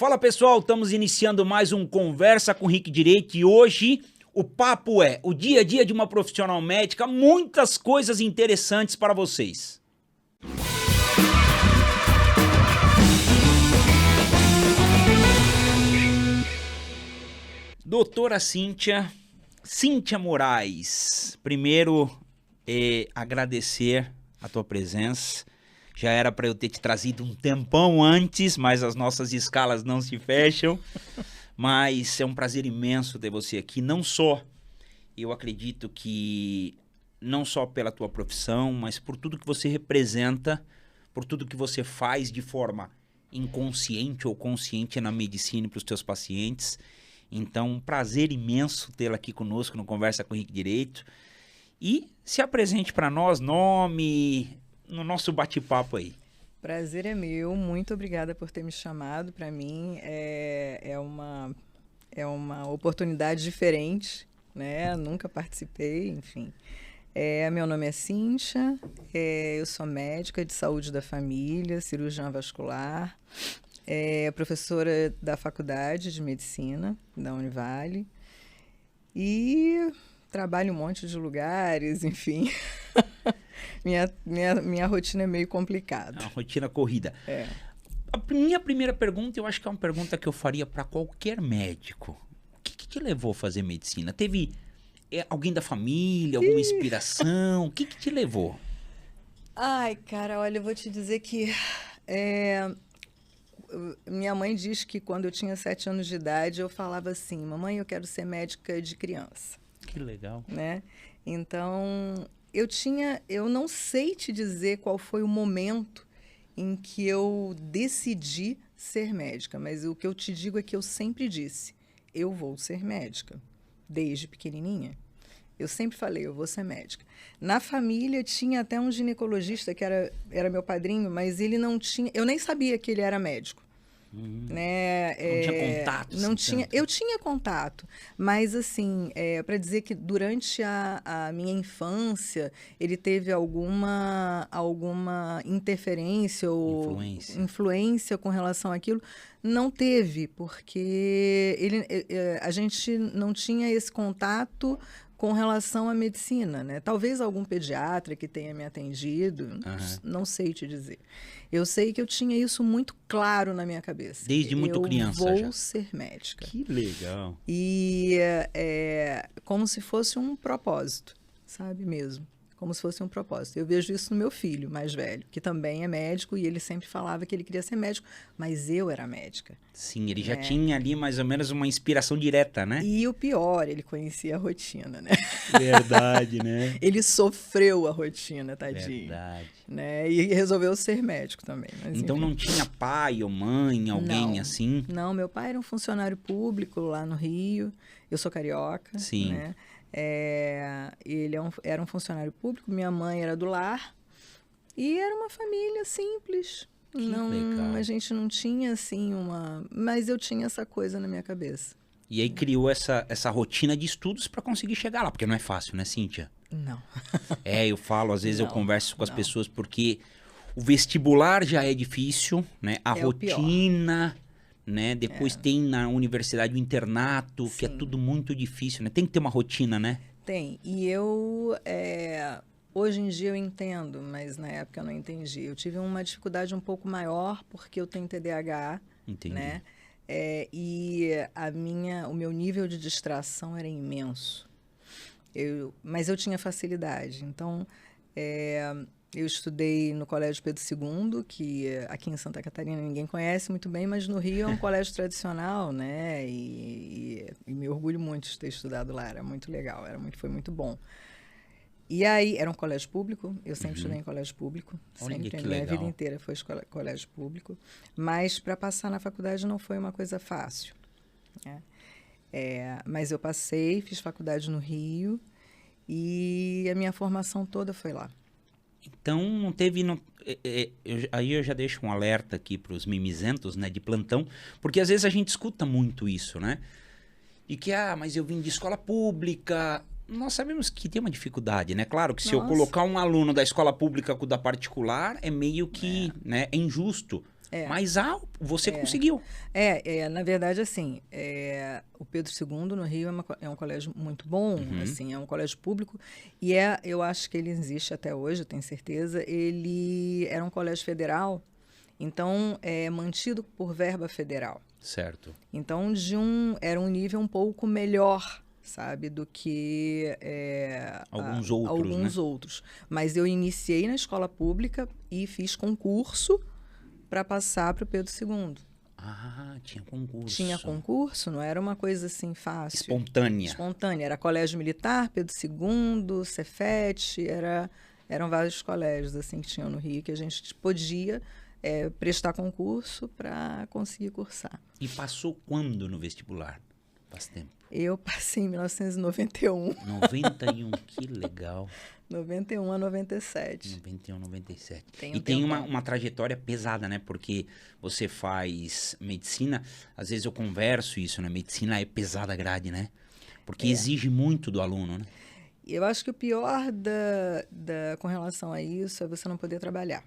Fala pessoal, estamos iniciando mais um Conversa com Rick Direito e hoje o papo é o dia a dia de uma profissional médica, muitas coisas interessantes para vocês. Doutora Cíntia Moraes, primeiro agradecer a tua presença. Já era para eu ter te trazido um tempão antes, mas as nossas escalas não se fecham. Mas é um prazer imenso ter você aqui. Não só, eu acredito que, não só pela tua profissão, mas por tudo que você representa, por tudo que você faz de forma inconsciente ou consciente na medicina e para os teus pacientes. Então, um prazer imenso tê-la aqui conosco no Conversa com Rick Direito. E se apresente para nós, nome, no nosso bate-papo aí. Prazer é meu, muito obrigada por ter me chamado. Para mim é uma oportunidade diferente, né? Nunca participei, enfim. Meu nome é Cíntia, eu sou médica de saúde da família, cirurgiã vascular, professora da Faculdade de Medicina da Univale e trabalho em um monte de lugares, enfim. Minha rotina é meio complicada. É uma rotina corrida. A minha primeira pergunta, eu acho que é uma pergunta que eu faria para qualquer médico. O que te levou a fazer medicina? Teve alguém da família, alguma inspiração? O que te levou? Ai, cara, olha, eu vou te dizer que minha mãe diz que quando eu tinha 7 anos de idade, eu falava assim, mamãe, eu quero ser médica de criança. Que legal. Né? Então, eu não sei te dizer qual foi o momento em que eu decidi ser médica, mas o que eu te digo é que eu sempre disse, eu vou ser médica, desde pequenininha. Eu sempre falei, eu vou ser médica. Na família tinha até um ginecologista que era meu padrinho, mas ele não tinha, eu nem sabia que ele era médico. Né? Não tinha contato? Não tinha, eu tinha contato, mas assim, para dizer que durante a minha infância ele teve alguma interferência ou influência com relação àquilo, não teve, porque a gente não tinha esse contato com relação à medicina, né? Talvez algum pediatra que tenha me atendido, não sei te dizer. Eu sei que eu tinha isso muito claro na minha cabeça. Desde muito criança já. Eu vou ser médica. Que legal. E como se fosse um propósito, sabe mesmo? Como se fosse um propósito. Eu vejo isso no meu filho mais velho, que também é médico, e ele sempre falava que ele queria ser médico, mas eu era médica. Sim, ele já tinha ali mais ou menos uma inspiração direta, né? E o pior, ele conhecia a rotina, né? Verdade, né? Ele sofreu a rotina, tadinho. Verdade. Né? E resolveu ser médico também. Mas, então enfim. Não tinha pai ou mãe, alguém assim? Não, meu pai era um funcionário público lá no Rio. Eu sou carioca. Sim. Né? Ele era um funcionário público, minha mãe era do lar. E era uma família simples. Que legal. A gente não tinha assim mas eu tinha essa coisa na minha cabeça. E aí criou essa rotina de estudos para conseguir chegar lá, porque não é fácil, né, Cíntia? Não. Eu falo, às vezes eu converso com as pessoas porque o vestibular já é difícil, né? A rotina, né? Depois tem na universidade o internato, que é tudo muito difícil, né? Tem que ter uma rotina, né? Tem. E hoje em dia eu entendo, mas na época eu não entendi. Eu tive uma dificuldade um pouco maior porque eu tenho TDAH. Entendi. Né? E o meu nível de distração era imenso. Mas eu tinha facilidade. Então, eu estudei no Colégio Pedro II, que aqui em Santa Catarina ninguém conhece muito bem, mas no Rio é um colégio tradicional, né? E me orgulho muito de ter estudado lá, era muito legal, foi muito bom. E aí, era um colégio público, eu sempre estudei em colégio público, sempre, minha vida inteira foi colégio público, mas para passar na faculdade não foi uma coisa fácil, né? Mas eu passei, fiz faculdade no Rio e a minha formação toda foi lá. Então, não teve... aí eu já deixo um alerta aqui para os mimizentos, né, de plantão, porque às vezes a gente escuta muito isso, né? E que, mas eu vim de escola pública... Nós sabemos que tem uma dificuldade, né? Claro que se eu colocar um aluno da escola pública com o da particular, é meio que né, é injusto. Mas você conseguiu. Na verdade, assim, o Pedro II no Rio é um colégio muito bom, assim, é um colégio público, e eu acho que ele existe até hoje, eu tenho certeza. Ele era um colégio federal, então é mantido por verba federal. Certo. Então, era um nível um pouco melhor, sabe, do que alguns outros. Mas eu iniciei na escola pública e fiz concurso para passar para o Pedro II. Ah, tinha concurso. Tinha concurso, não era uma coisa assim fácil. Espontânea. Era colégio militar, Pedro II, Cefet, eram vários colégios assim que tinham no Rio que a gente podia prestar concurso para conseguir cursar. E passou quando no vestibular? Faz tempo. Eu passei em 1991. 91, que legal. 91 a 97. 91, 97. Tem tem uma trajetória pesada, né? Porque você faz medicina, às vezes eu converso isso, né? Medicina é pesada a grade, né? Porque exige muito do aluno, né? Eu acho que o pior com relação a isso é você não poder trabalhar.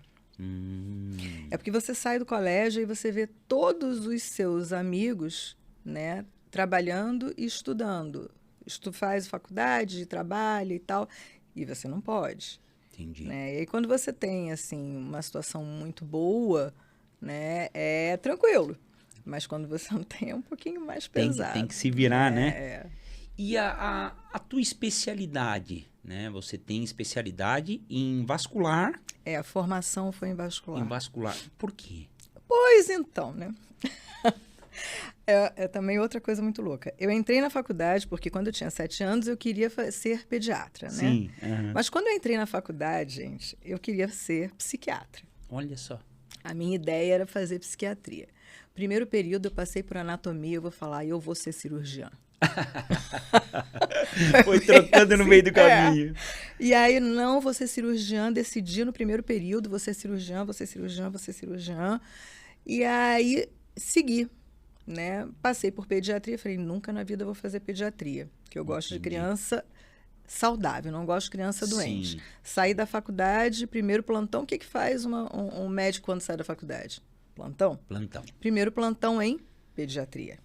É porque você sai do colégio e você vê todos os seus amigos, né, trabalhando e estudando. Tu faz faculdade, trabalha e tal, e você não pode. Entendi. Né? E aí, quando você tem, assim, uma situação muito boa, né, é tranquilo. Mas quando você não tem, é um pouquinho mais pesado. Tem que se virar, né? E a tua especialidade, né? Você tem especialidade em vascular. A formação foi em vascular. Em vascular. Por quê? Pois então, né? É também outra coisa muito louca. Eu entrei na faculdade porque quando eu tinha 7 anos eu queria ser pediatra, né? Sim. Mas quando eu entrei na faculdade, gente, eu queria ser psiquiatra. Olha só. A minha ideia era fazer psiquiatria. Primeiro período eu passei por anatomia, eu vou falar, eu vou ser cirurgiã. Foi trocando no meio do caminho. E aí, não, vou ser cirurgiã, decidi no primeiro período, vou ser cirurgiã, vou ser cirurgiã, vou ser cirurgiã. E aí, segui, né? Passei por pediatria, falei, nunca na vida eu vou fazer pediatria, porque eu gosto de criança saudável, não gosto de criança doente. Saí da faculdade, primeiro plantão, o que faz um médico quando sai da faculdade? Plantão? Plantão. Primeiro plantão em pediatria.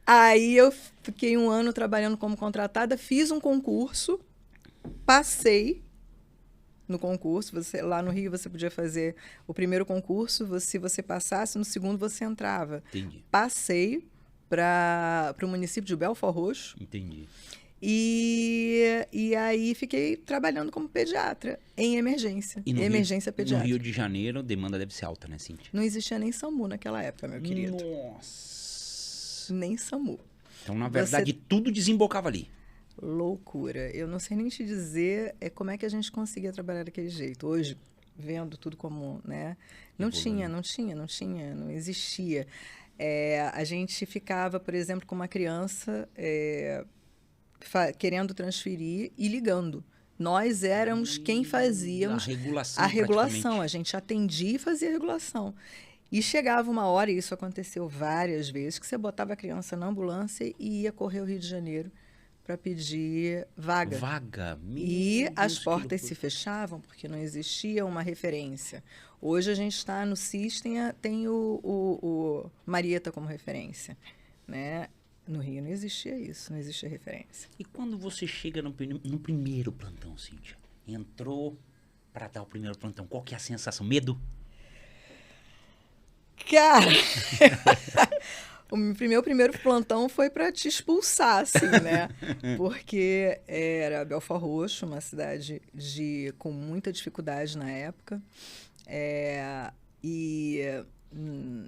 Aí eu fiquei 1 ano trabalhando como contratada, fiz um concurso, passei no concurso. Lá no Rio você podia fazer o primeiro concurso, se você passasse, no segundo você entrava. Entendi. Passei para o município de Belford Roxo. Entendi. E aí fiquei trabalhando como pediatra em emergência. Emergência pediátrica. No Rio de Janeiro, a demanda deve ser alta, né, Cíntia? Não existia nem SAMU naquela época, meu querido. Nossa! Nem SAMU. Então, na verdade, tudo desembocava ali. Loucura. Eu não sei nem te dizer como é que a gente conseguia trabalhar daquele jeito. Hoje, vendo tudo como, né? Não existia. A gente ficava, por exemplo, com uma criança querendo transferir e ligando. Nós éramos quem fazíamos a regulação. A gente atendia e fazia a regulação. E chegava uma hora, e isso aconteceu várias vezes, que você botava a criança na ambulância e ia correr ao Rio de Janeiro para pedir vaga. E as portas se fechavam porque não existia uma referência. Hoje a gente está no SIS, tem o Marieta como referência, né? No Rio não existia isso, não existia referência. E quando você chega no primeiro plantão, Cíntia, entrou para dar o primeiro plantão, qual que é a sensação? Medo? Cara, o meu primeiro plantão foi para te expulsar, assim, né? Porque era Belford Roxo, uma cidade com muita dificuldade na época.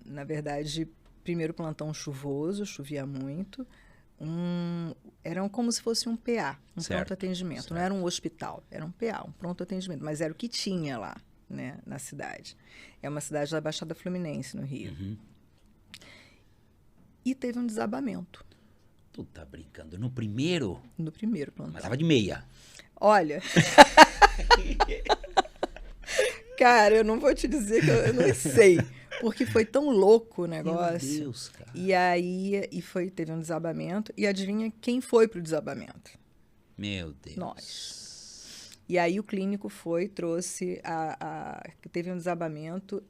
Na verdade, primeiro plantão chuvoso, chovia muito. Era como se fosse um PA, pronto atendimento. Certo. Não era um hospital, era um PA, um pronto atendimento. Mas era o que tinha lá, né, na cidade. É uma cidade da Baixada Fluminense, no Rio. Uhum. E teve um desabamento. Tu tá brincando? No primeiro? No primeiro plantão. Mas tava de meia. Olha... Cara, eu não vou te dizer que eu não sei. Porque foi tão louco o negócio. Meu Deus, cara. E aí teve um desabamento. E adivinha quem foi pro desabamento? Meu Deus. Nós. E aí o clínico trouxe, teve um desabamento,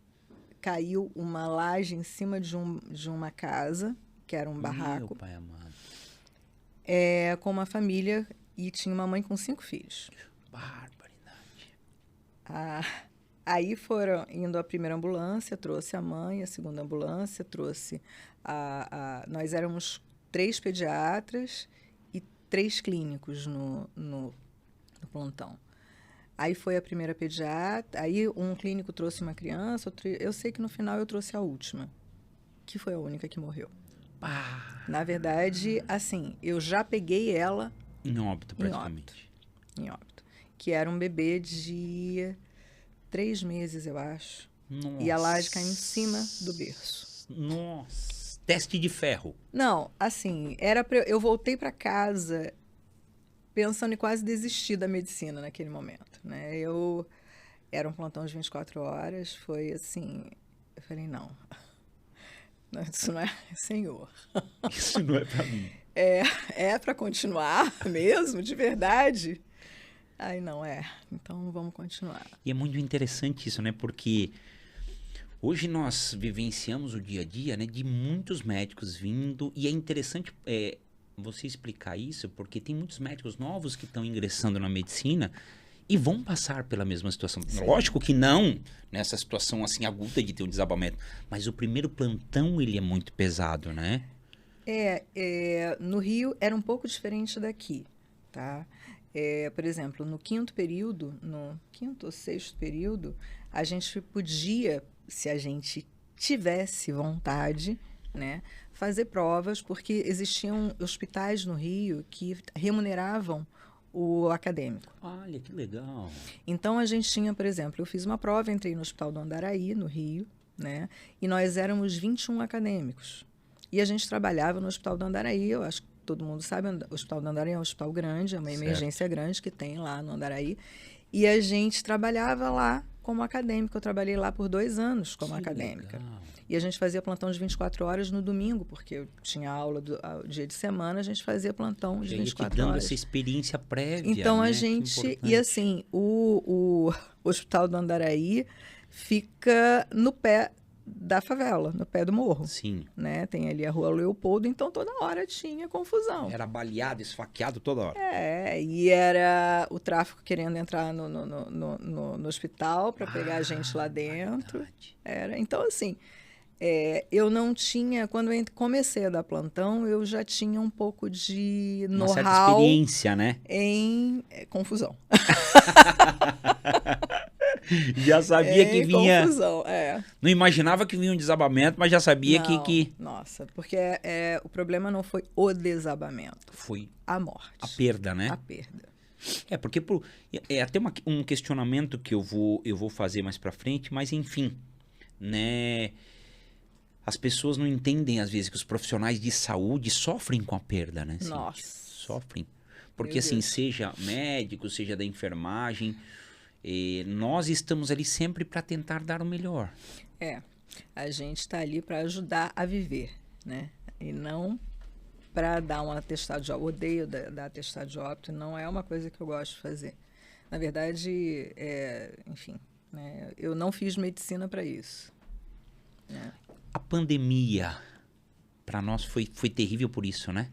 caiu uma laje em cima de uma casa, que era um barraco. Meu pai amado. Com uma família, e tinha uma mãe com 5 filhos. Barbaridade. Aí foram indo a primeira ambulância, trouxe a mãe, a segunda ambulância, trouxe nós éramos 3 pediatras e 3 clínicos no plantão. Aí foi a primeira pediatra, aí um clínico trouxe uma criança, eu sei que no final eu trouxe a última, que foi a única que morreu. Na verdade, assim, eu já peguei ela em óbito, praticamente. Em óbito. Que era um bebê de 3 meses, eu acho. Nossa. E a laje caiu em cima do berço. Nossa. Teste de ferro. Não, assim, eu voltei para casa pensando em quase desistir da medicina naquele momento, né? Era um plantão de 24 horas, foi assim, eu falei, não, isso não é, senhor. Isso não é para mim. É para continuar mesmo, de verdade? Aí não então vamos continuar. E é muito interessante isso, né? Porque hoje nós vivenciamos o dia a dia, né, de muitos médicos vindo, e é interessante você explicar isso, porque tem muitos médicos novos que estão ingressando na medicina e vão passar pela mesma situação. Sim. Lógico que não nessa situação assim aguda de ter um desabamento, mas o primeiro plantão ele é muito pesado, né? No Rio era um pouco diferente daqui, tá? Por exemplo, no 5º período, no 5º ou 6º período, a gente podia, se a gente tivesse vontade, né, fazer provas, porque existiam hospitais no Rio que remuneravam o acadêmico. Olha, que legal. Então, a gente tinha, por exemplo, eu fiz uma prova, entrei no Hospital do Andaraí, no Rio, né, e nós éramos 21 acadêmicos. E a gente trabalhava no Hospital do Andaraí, eu acho que todo mundo sabe, o Hospital do Andaraí é um hospital grande, é uma emergência grande que tem lá no Andaraí. E a gente trabalhava lá como acadêmico. Eu trabalhei lá por 2 anos como acadêmica. Legal. E a gente fazia plantão de 24 horas no domingo, porque eu tinha aula dia de semana, a gente fazia plantão de 24 dando horas. Essa experiência prévia. Então, né? a gente... E assim, o Hospital do Andaraí fica no pé da favela, no pé do morro. Sim. Né? Tem ali a Rua Leopoldo, então toda hora tinha confusão. Era baleado, esfaqueado toda hora. E era o tráfico querendo entrar no hospital para pegar a gente lá dentro. Então, assim, eu não tinha... Quando eu comecei a dar plantão, eu já tinha um pouco de know-how... Uma certa experiência, né? Em confusão. Já sabia que vinha... confusão, Não imaginava que vinha um desabamento, mas já sabia que... Nossa, porque o problema não foi o desabamento. Foi a morte. A perda, né? A perda. Porque até um questionamento que eu vou fazer mais pra frente, mas enfim, né? As pessoas não entendem, às vezes, que os profissionais de saúde sofrem com a perda, né? Nossa. Sofrem. Porque, assim, seja médico, seja da enfermagem... nós estamos ali sempre para tentar dar o melhor. A gente está ali para ajudar a viver, né? E não para dar um atestado de óbito. Odeio dar atestado de óbito, não é uma coisa que eu gosto de fazer. Na verdade, enfim, né? Eu não fiz medicina para isso. Né? A pandemia, para nós, foi terrível por isso, né?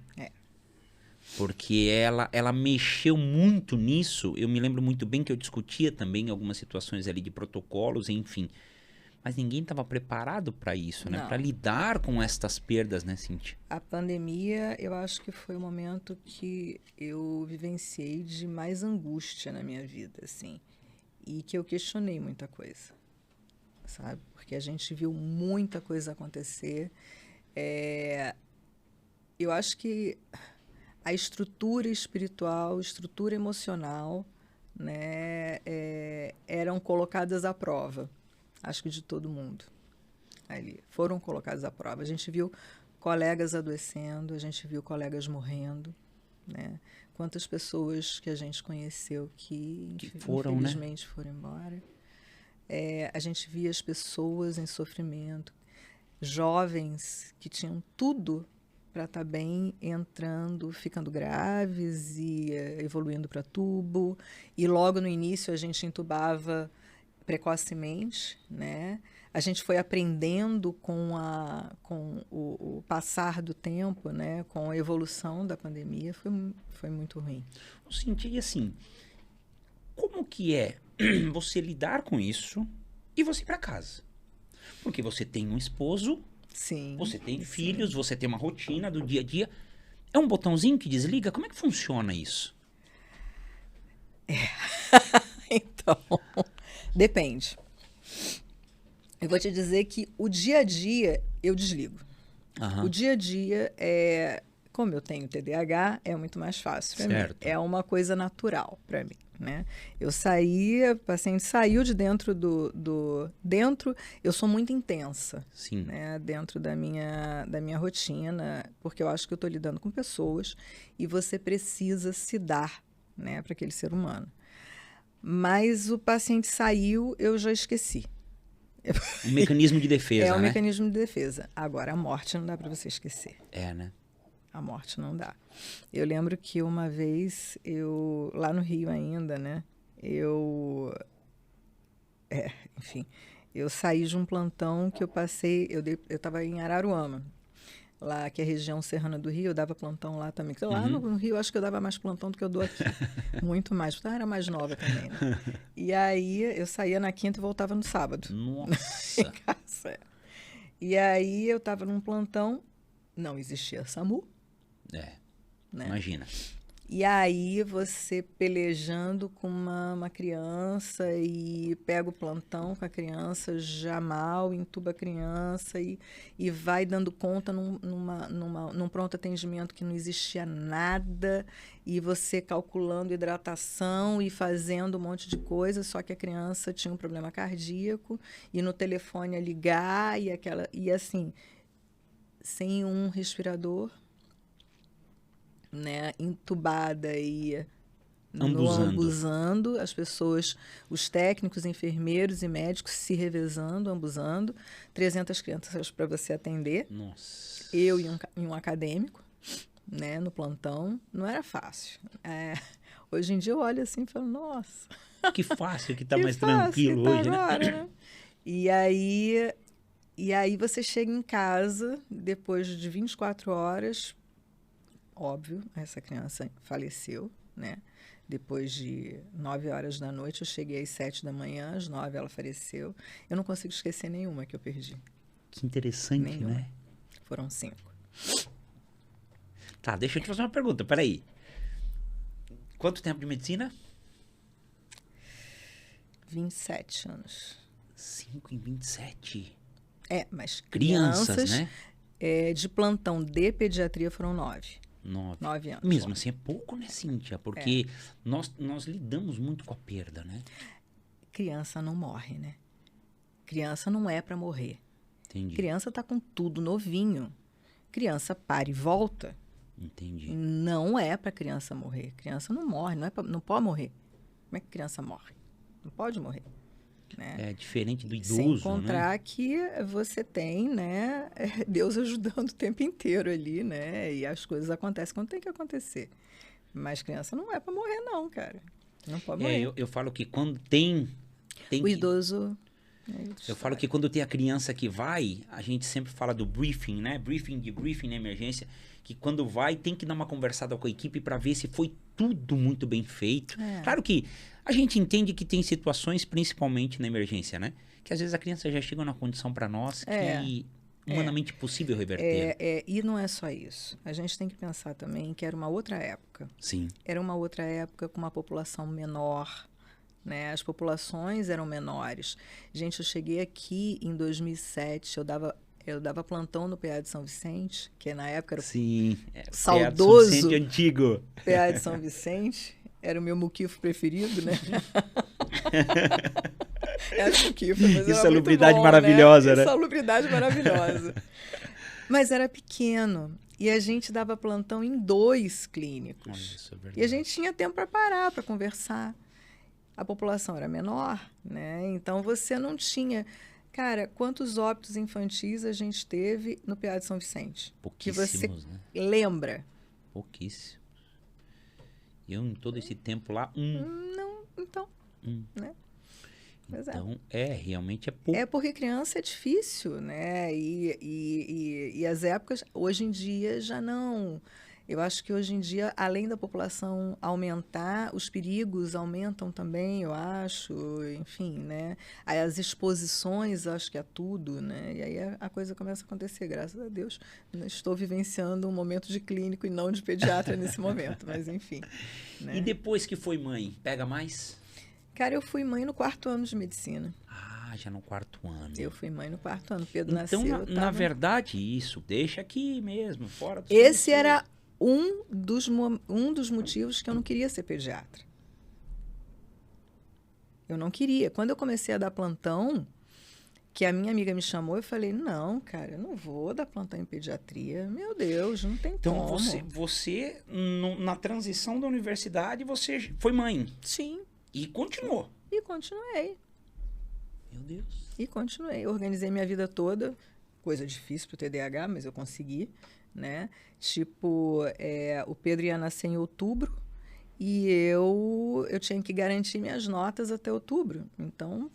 Porque ela mexeu muito nisso. Eu me lembro muito bem que eu discutia também algumas situações ali de protocolos, enfim. Mas ninguém estava preparado para isso, né? Para lidar com estas perdas, né, Cíntia? A pandemia, eu acho que foi o momento que eu vivenciei de mais angústia na minha vida, assim. E que eu questionei muita coisa, sabe? Porque a gente viu muita coisa acontecer. Eu acho que a estrutura espiritual, a estrutura emocional, né, eram colocadas à prova, acho que de todo mundo ali, foram colocadas à prova. A gente viu colegas adoecendo, a gente viu colegas morrendo, né? Quantas pessoas que a gente conheceu que infelizmente foram embora. A gente via as pessoas em sofrimento, jovens que tinham tudo para estar bem, entrando, ficando graves e evoluindo para tubo. E logo no início a gente intubava precocemente, né? A gente foi aprendendo com o passar do tempo, né? Com a evolução da pandemia, foi muito ruim. Eu senti assim, como que é você lidar com isso e você ir para casa? Porque você tem um esposo, Sim. você tem filhos, você tem uma rotina do dia a dia. É um botãozinho que desliga? Como é que funciona isso? Então, depende. Eu vou te dizer que o dia a dia eu desligo. Aham. O dia a dia como eu tenho TDAH, é muito mais fácil para mim. Certo. É uma coisa natural para mim, né? Eu saí, o paciente saiu de dentro dentro, eu sou muito intensa, Sim. né? Dentro da minha rotina, porque eu acho que eu estou lidando com pessoas e você precisa se dar, né, para aquele ser humano. Mas o paciente saiu, eu já esqueci. Um mecanismo de defesa, É um né? mecanismo de defesa. Agora, a morte não dá para você esquecer. É, né? A morte não dá. Eu lembro que uma vez, lá no Rio ainda, né? Enfim, eu saí de um plantão que eu passei, eu estava em Araruama, lá que é a região serrana do Rio, eu dava plantão lá também. Porque lá no Rio, acho que eu dava mais plantão do que eu dou aqui. Muito mais, porque eu era mais nova também, né? E aí, eu saía na quinta e voltava no sábado. Nossa. Em casa. E aí, eu estava num plantão, não existia SAMU, né? Imagina. E aí você pelejando com uma criança e pega o plantão com a criança já mal, entuba a criança e vai dando conta num pronto atendimento que não existia nada e você calculando hidratação e fazendo um monte de coisa, só que a criança tinha um problema cardíaco e no telefone a ligar e assim, sem um respirador, né, entubada e ambuzando, as pessoas, os técnicos, enfermeiros e médicos se revezando, ambuzando, 300 crianças para você atender. Nossa. Eu e um acadêmico, né, no plantão, não era fácil. Hoje em dia eu olho assim e falo, nossa, Que fácil, que tá que mais fácil tranquilo que tá hoje, agora, né? né? E aí você chega em casa, depois de 24 horas, óbvio, essa criança faleceu, né? Depois de 9 horas da noite, eu cheguei às 7 da manhã, às 9 ela faleceu. Eu não consigo esquecer nenhuma que eu perdi. Que interessante, Nenhuma. né? Foram 5. Tá, deixa eu te fazer uma pergunta, peraí. Quanto tempo de medicina? 27 anos. 5 em 27. Mas Crianças, né? De plantão de pediatria foram 9. 9 anos. Mesmo assim, é pouco, né, Cíntia? Porque nós lidamos muito com a perda, né? Criança não morre, né? Criança não é para morrer. Entendi. Criança tá com tudo novinho. Criança para e volta. Entendi. Não é para criança morrer. Criança não morre, não pode morrer. Como é que criança morre? Não pode morrer. Né? É diferente do idoso, sem contar, né? que você tem, né, Deus ajudando o tempo inteiro ali, né? E as coisas acontecem quando tem que acontecer. Mas criança não é para morrer, não, cara. Não pode morrer. Eu falo que quando tem O idoso... Eu falo que quando tem a criança que vai, a gente sempre fala do briefing, né? Debriefing na emergência, que quando vai tem que dar uma conversada com a equipe para ver se foi tudo muito bem feito. Claro que a gente entende que tem situações, principalmente na emergência, né? Que às vezes a criança já chega numa condição para nós que humanamente possível reverter. E não é só isso. A gente tem que pensar também que era uma outra época. Sim. Era uma outra época com uma população menor, né? As populações eram menores. Gente, eu cheguei aqui em 2007, eu dava plantão no PA de São Vicente, que na época era o saudoso PA de São Vicente antigo. PA de São Vicente, era o meu muquifo preferido, né? Era o muquifo, mas era Insalubridade muito bom, maravilhosa, né? Insalubridade maravilhosa. Mas era pequeno. E a gente dava plantão em 2 clínicos. Olha, isso é verdade. E a gente tinha tempo para parar, para conversar. A população era menor, né? Então você não tinha Cara, quantos óbitos infantis a gente teve no PA de São Vicente? Que você Pouquíssimos, né? lembra? Pouquíssimos. Eu, em todo esse tempo lá, Não, então, um. né? Pois é. Então, realmente é É pouco. porque criança é difícil, né? E as épocas, hoje em dia, já não. Eu acho que hoje em dia, além da população aumentar, os perigos aumentam também, eu acho, enfim, né? Aí as exposições, acho que é tudo, né? E aí a coisa começa a acontecer, graças a Deus. Estou vivenciando um momento de clínico e não de pediatra nesse momento, mas enfim, E né? depois que foi mãe, pega mais? Cara, eu fui mãe no 4º ano de medicina. Ah, já no 4º ano. Eu fui mãe no 4º ano. Pedro Então, nasceu, eu na tava... verdade, isso, deixa aqui mesmo, fora do Esse era um dos motivos que eu não queria ser pediatra. Eu não queria. Quando eu comecei a dar plantão, que a minha amiga me chamou, eu falei, não, cara, eu não vou dar plantão em pediatria. Meu Deus, não tem Então, como. você na transição da universidade, você foi mãe. Sim. E continuou. E continuei. Meu Deus. E continuei. Organizei minha vida toda. Coisa difícil para o TDAH, mas eu consegui, né? Tipo, o Pedro ia nascer em outubro e eu tinha que garantir minhas notas até outubro. Então,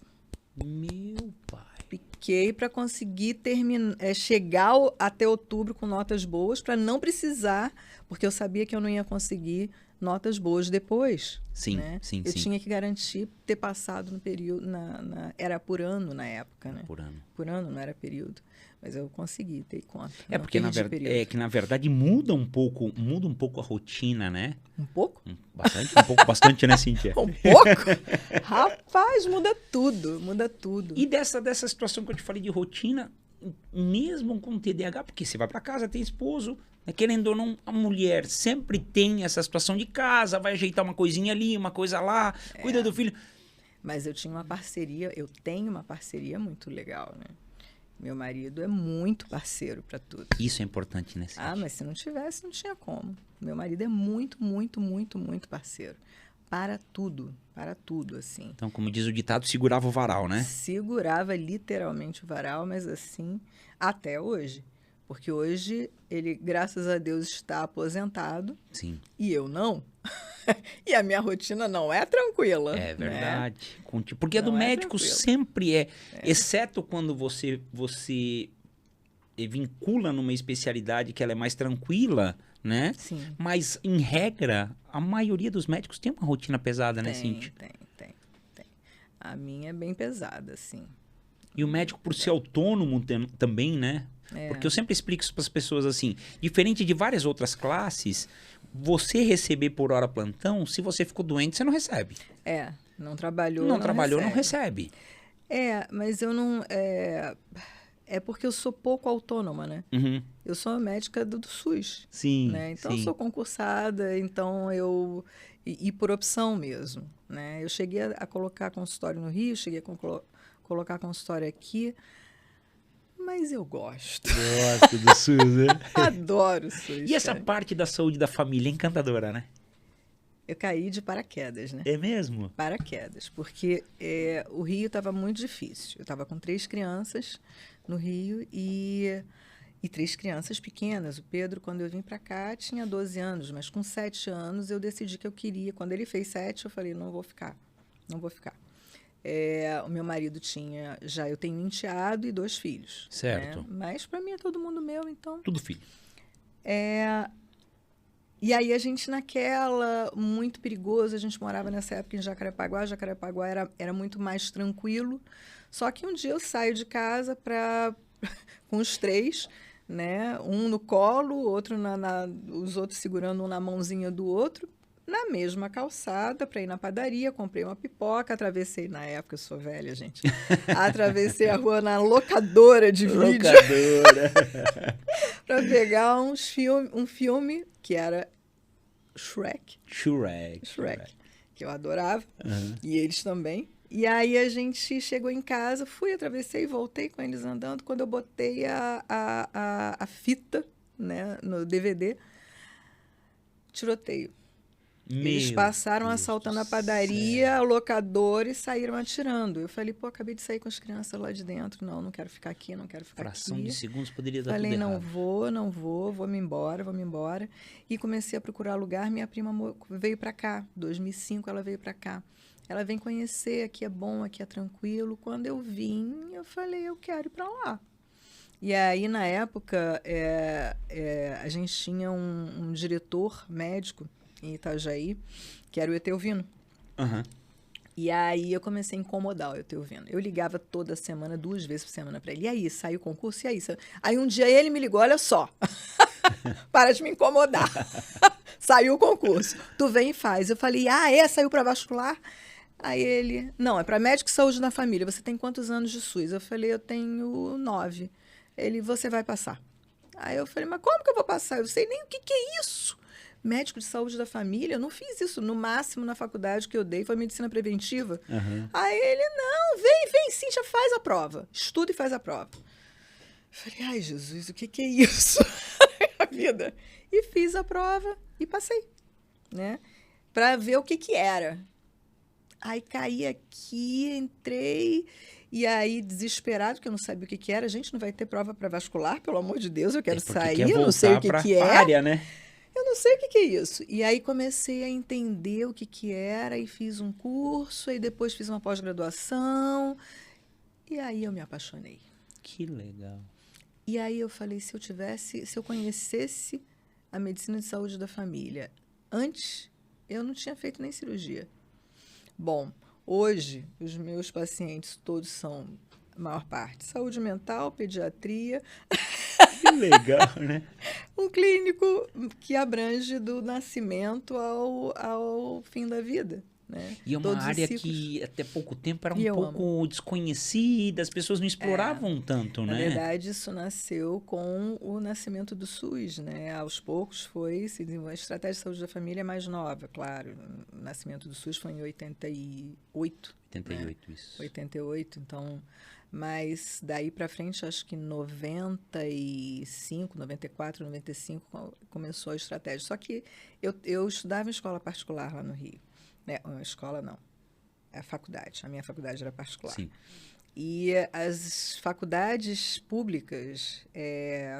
Meu pai. piquei para conseguir chegar até outubro com notas boas, para não precisar, porque eu sabia que eu não ia conseguir notas boas depois. Sim, né? sim, eu sim. tinha que garantir ter passado no período, era por ano na época, né? Por ano. Por ano, não era período. Mas eu consegui, dei conta. Porque na verdade muda um pouco a rotina, né? Um pouco? Bastante, né, Cíntia? Um pouco? Rapaz, muda tudo, muda tudo. E dessa situação que eu te falei de rotina, mesmo com TDAH, porque você vai para casa, tem esposo, né? Querendo ou não, a mulher sempre tem essa situação de casa, vai ajeitar uma coisinha ali, uma coisa lá, cuida do filho. Mas eu tenho uma parceria muito legal, né? Meu marido é muito parceiro para tudo. Isso é importante, né, Cíntia? Ah, mas se não tivesse, não tinha como. Meu marido é muito, muito, muito, muito parceiro. Para tudo, assim. Então, como diz o ditado, segurava o varal, né? Segurava literalmente o varal, mas assim, até hoje. Porque hoje ele, graças a Deus, está aposentado. Sim. E eu não. E a minha rotina não é tranquila. É verdade. Né? Porque a do médico tranquila. sempre exceto quando você vincula numa especialidade que ela é mais tranquila, né? Sim. Mas, em regra, a maioria dos médicos tem uma rotina pesada, né, Cíntia? Tem. A minha é bem pesada, sim. E o médico, por ser autônomo também, né? Porque eu sempre explico isso para as pessoas assim, diferente de várias outras classes, você receber por hora plantão, se você ficou doente, você não recebe. Não trabalhou, não trabalhou, não recebe. Mas eu não... É porque eu sou pouco autônoma, né? Uhum. Eu sou médica do SUS. Sim, né? Então, sim. eu sou concursada, então eu... E por opção mesmo, né? Eu cheguei a colocar consultório no Rio, cheguei a colocar consultório aqui, mas eu gosto. Gosto do SUS, né? Adoro o SUS. E essa parte da saúde da família é encantadora, né? Eu caí de paraquedas, né? É mesmo? Paraquedas, porque o Rio estava muito difícil. Eu estava com 3 crianças no Rio e 3 crianças pequenas. O Pedro, quando eu vim para cá, tinha 12 anos, mas com 7 anos eu decidi que eu queria. Quando ele fez 7, eu falei, não vou ficar. O meu marido eu tenho um enteado e 2 filhos. Certo. Né? Mas para mim é todo mundo meu, então... Tudo filho. E aí a gente muito perigoso, a gente morava nessa época em Jacarepaguá era muito mais tranquilo, só que um dia eu saio de casa com os 3, né? Um no colo, outro os outros segurando um na mãozinha do outro, na mesma calçada, para ir na padaria, comprei uma pipoca, atravessei, na época eu sou velha, gente, atravessei a rua na locadora de vídeo para pegar um filme que era Shrek, que eu adorava, e eles também. E aí a gente chegou em casa, atravessei e voltei com eles andando. Quando eu botei a fita, né, no DVD, tiroteio. Eles Meu passaram Deus assaltando do a padaria, céu. a locadora e saíram atirando. Eu falei, pô, acabei de sair com as crianças lá de dentro. Não, não quero ficar aqui, não quero ficar Fração de aqui. segundos poderia dar tudo Falei, não errado. vou, não vou, vou-me embora, vou-me embora. E comecei a procurar lugar. Minha prima veio para cá. 2005 ela veio para cá. Ela vem conhecer, aqui é bom, aqui é tranquilo. Quando eu vim, eu falei, eu quero ir para lá. E aí, na época, a gente tinha um diretor médico em Itajaí, que era o Etelvino. Aham. E aí eu comecei a incomodar o Etelvino. Eu ligava toda semana, 2 vezes por semana para ele. E aí, saiu o concurso? E aí? Aí um dia ele me ligou, olha só, para de me incomodar. Saiu o concurso. Tu vem e faz. Eu falei, saiu para vascular? Aí ele, não, é para médico e saúde na família. Você tem quantos anos de SUS? Eu falei, eu tenho 9. Ele, você vai passar. Aí eu falei, mas como que eu vou passar? Eu sei nem o que é isso. Médico de saúde da família? Eu não fiz isso. No máximo, na faculdade que eu dei, foi medicina preventiva. Aham. Aí ele, não, vem, Cíntia, faz a prova. Estuda e faz a prova. Eu falei, ai, Jesus, o que é isso? A vida. E fiz a prova e passei, né? Para ver o que era. Aí caí aqui, entrei, e aí desesperado, que eu não sabia o que era. Gente, não vai ter prova para vascular, pelo amor de Deus, eu quero Porque sair, quer eu não sei o voltar que pra é. área, né? Eu não sei o que é isso. E aí comecei a entender o que era, e fiz um curso, e depois fiz uma pós-graduação, e aí eu me apaixonei. Que legal. E aí eu falei, se eu conhecesse a medicina de saúde da família antes, eu não tinha feito nem cirurgia. Bom, hoje os meus pacientes todos são, a maior parte, saúde mental, pediatria. Que legal, né? Um clínico que abrange do nascimento ao fim da vida, né? E é uma Todos os área ciclos. que até pouco tempo era E um eu pouco desconhecida, as pessoas não exploravam tanto, Na né? verdade, isso nasceu com o nascimento do SUS, né? Aos poucos se desenvolveu. A estratégia de saúde da família é mais nova, claro. O nascimento do SUS foi em 88. 88, isso. 88, então... Mas daí para frente, acho que 95, 94, 95 começou a estratégia. Só que eu estudava em escola particular lá no Rio. Né? Escola não, a faculdade. A minha faculdade era particular. Sim. E as faculdades públicas,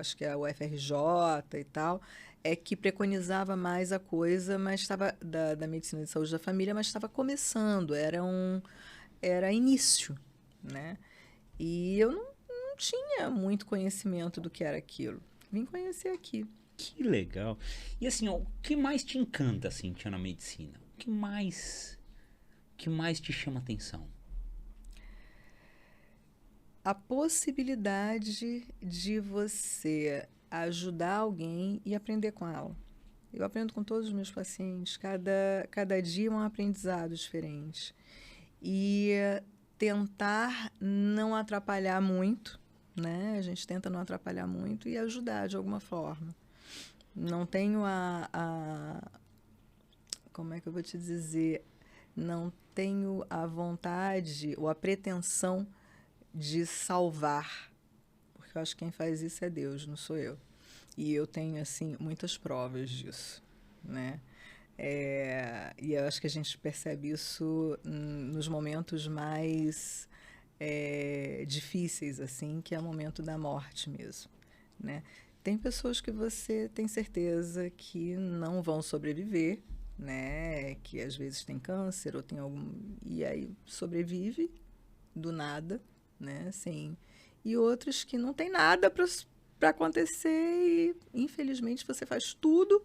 acho que a UFRJ e tal, é que preconizava mais a coisa, mas estava da medicina de saúde da família, mas estava começando, era início, né? E eu não tinha muito conhecimento do que era aquilo. Vim conhecer aqui. Que legal. E assim, ó, o que mais te encanta, assim, tia, na medicina? O que mais te chama atenção? A possibilidade de você ajudar alguém e aprender com ela. Eu aprendo com todos os meus pacientes. Cada dia é um aprendizado diferente. E tentar não atrapalhar muito, né? A gente tenta não atrapalhar muito e ajudar de alguma forma. Não tenho como é que eu vou te dizer? Não tenho a vontade ou a pretensão de salvar, porque eu acho que quem faz isso é Deus, não sou eu. E eu tenho, assim, muitas provas disso, né? E eu acho que a gente percebe isso nos momentos mais difíceis, assim, que é o momento da morte mesmo, né? Tem pessoas que você tem certeza que não vão sobreviver, né? Que às vezes tem câncer ou tem algum... E aí sobrevive do nada, né? Assim, e outros que não tem nada para acontecer e, infelizmente, você faz tudo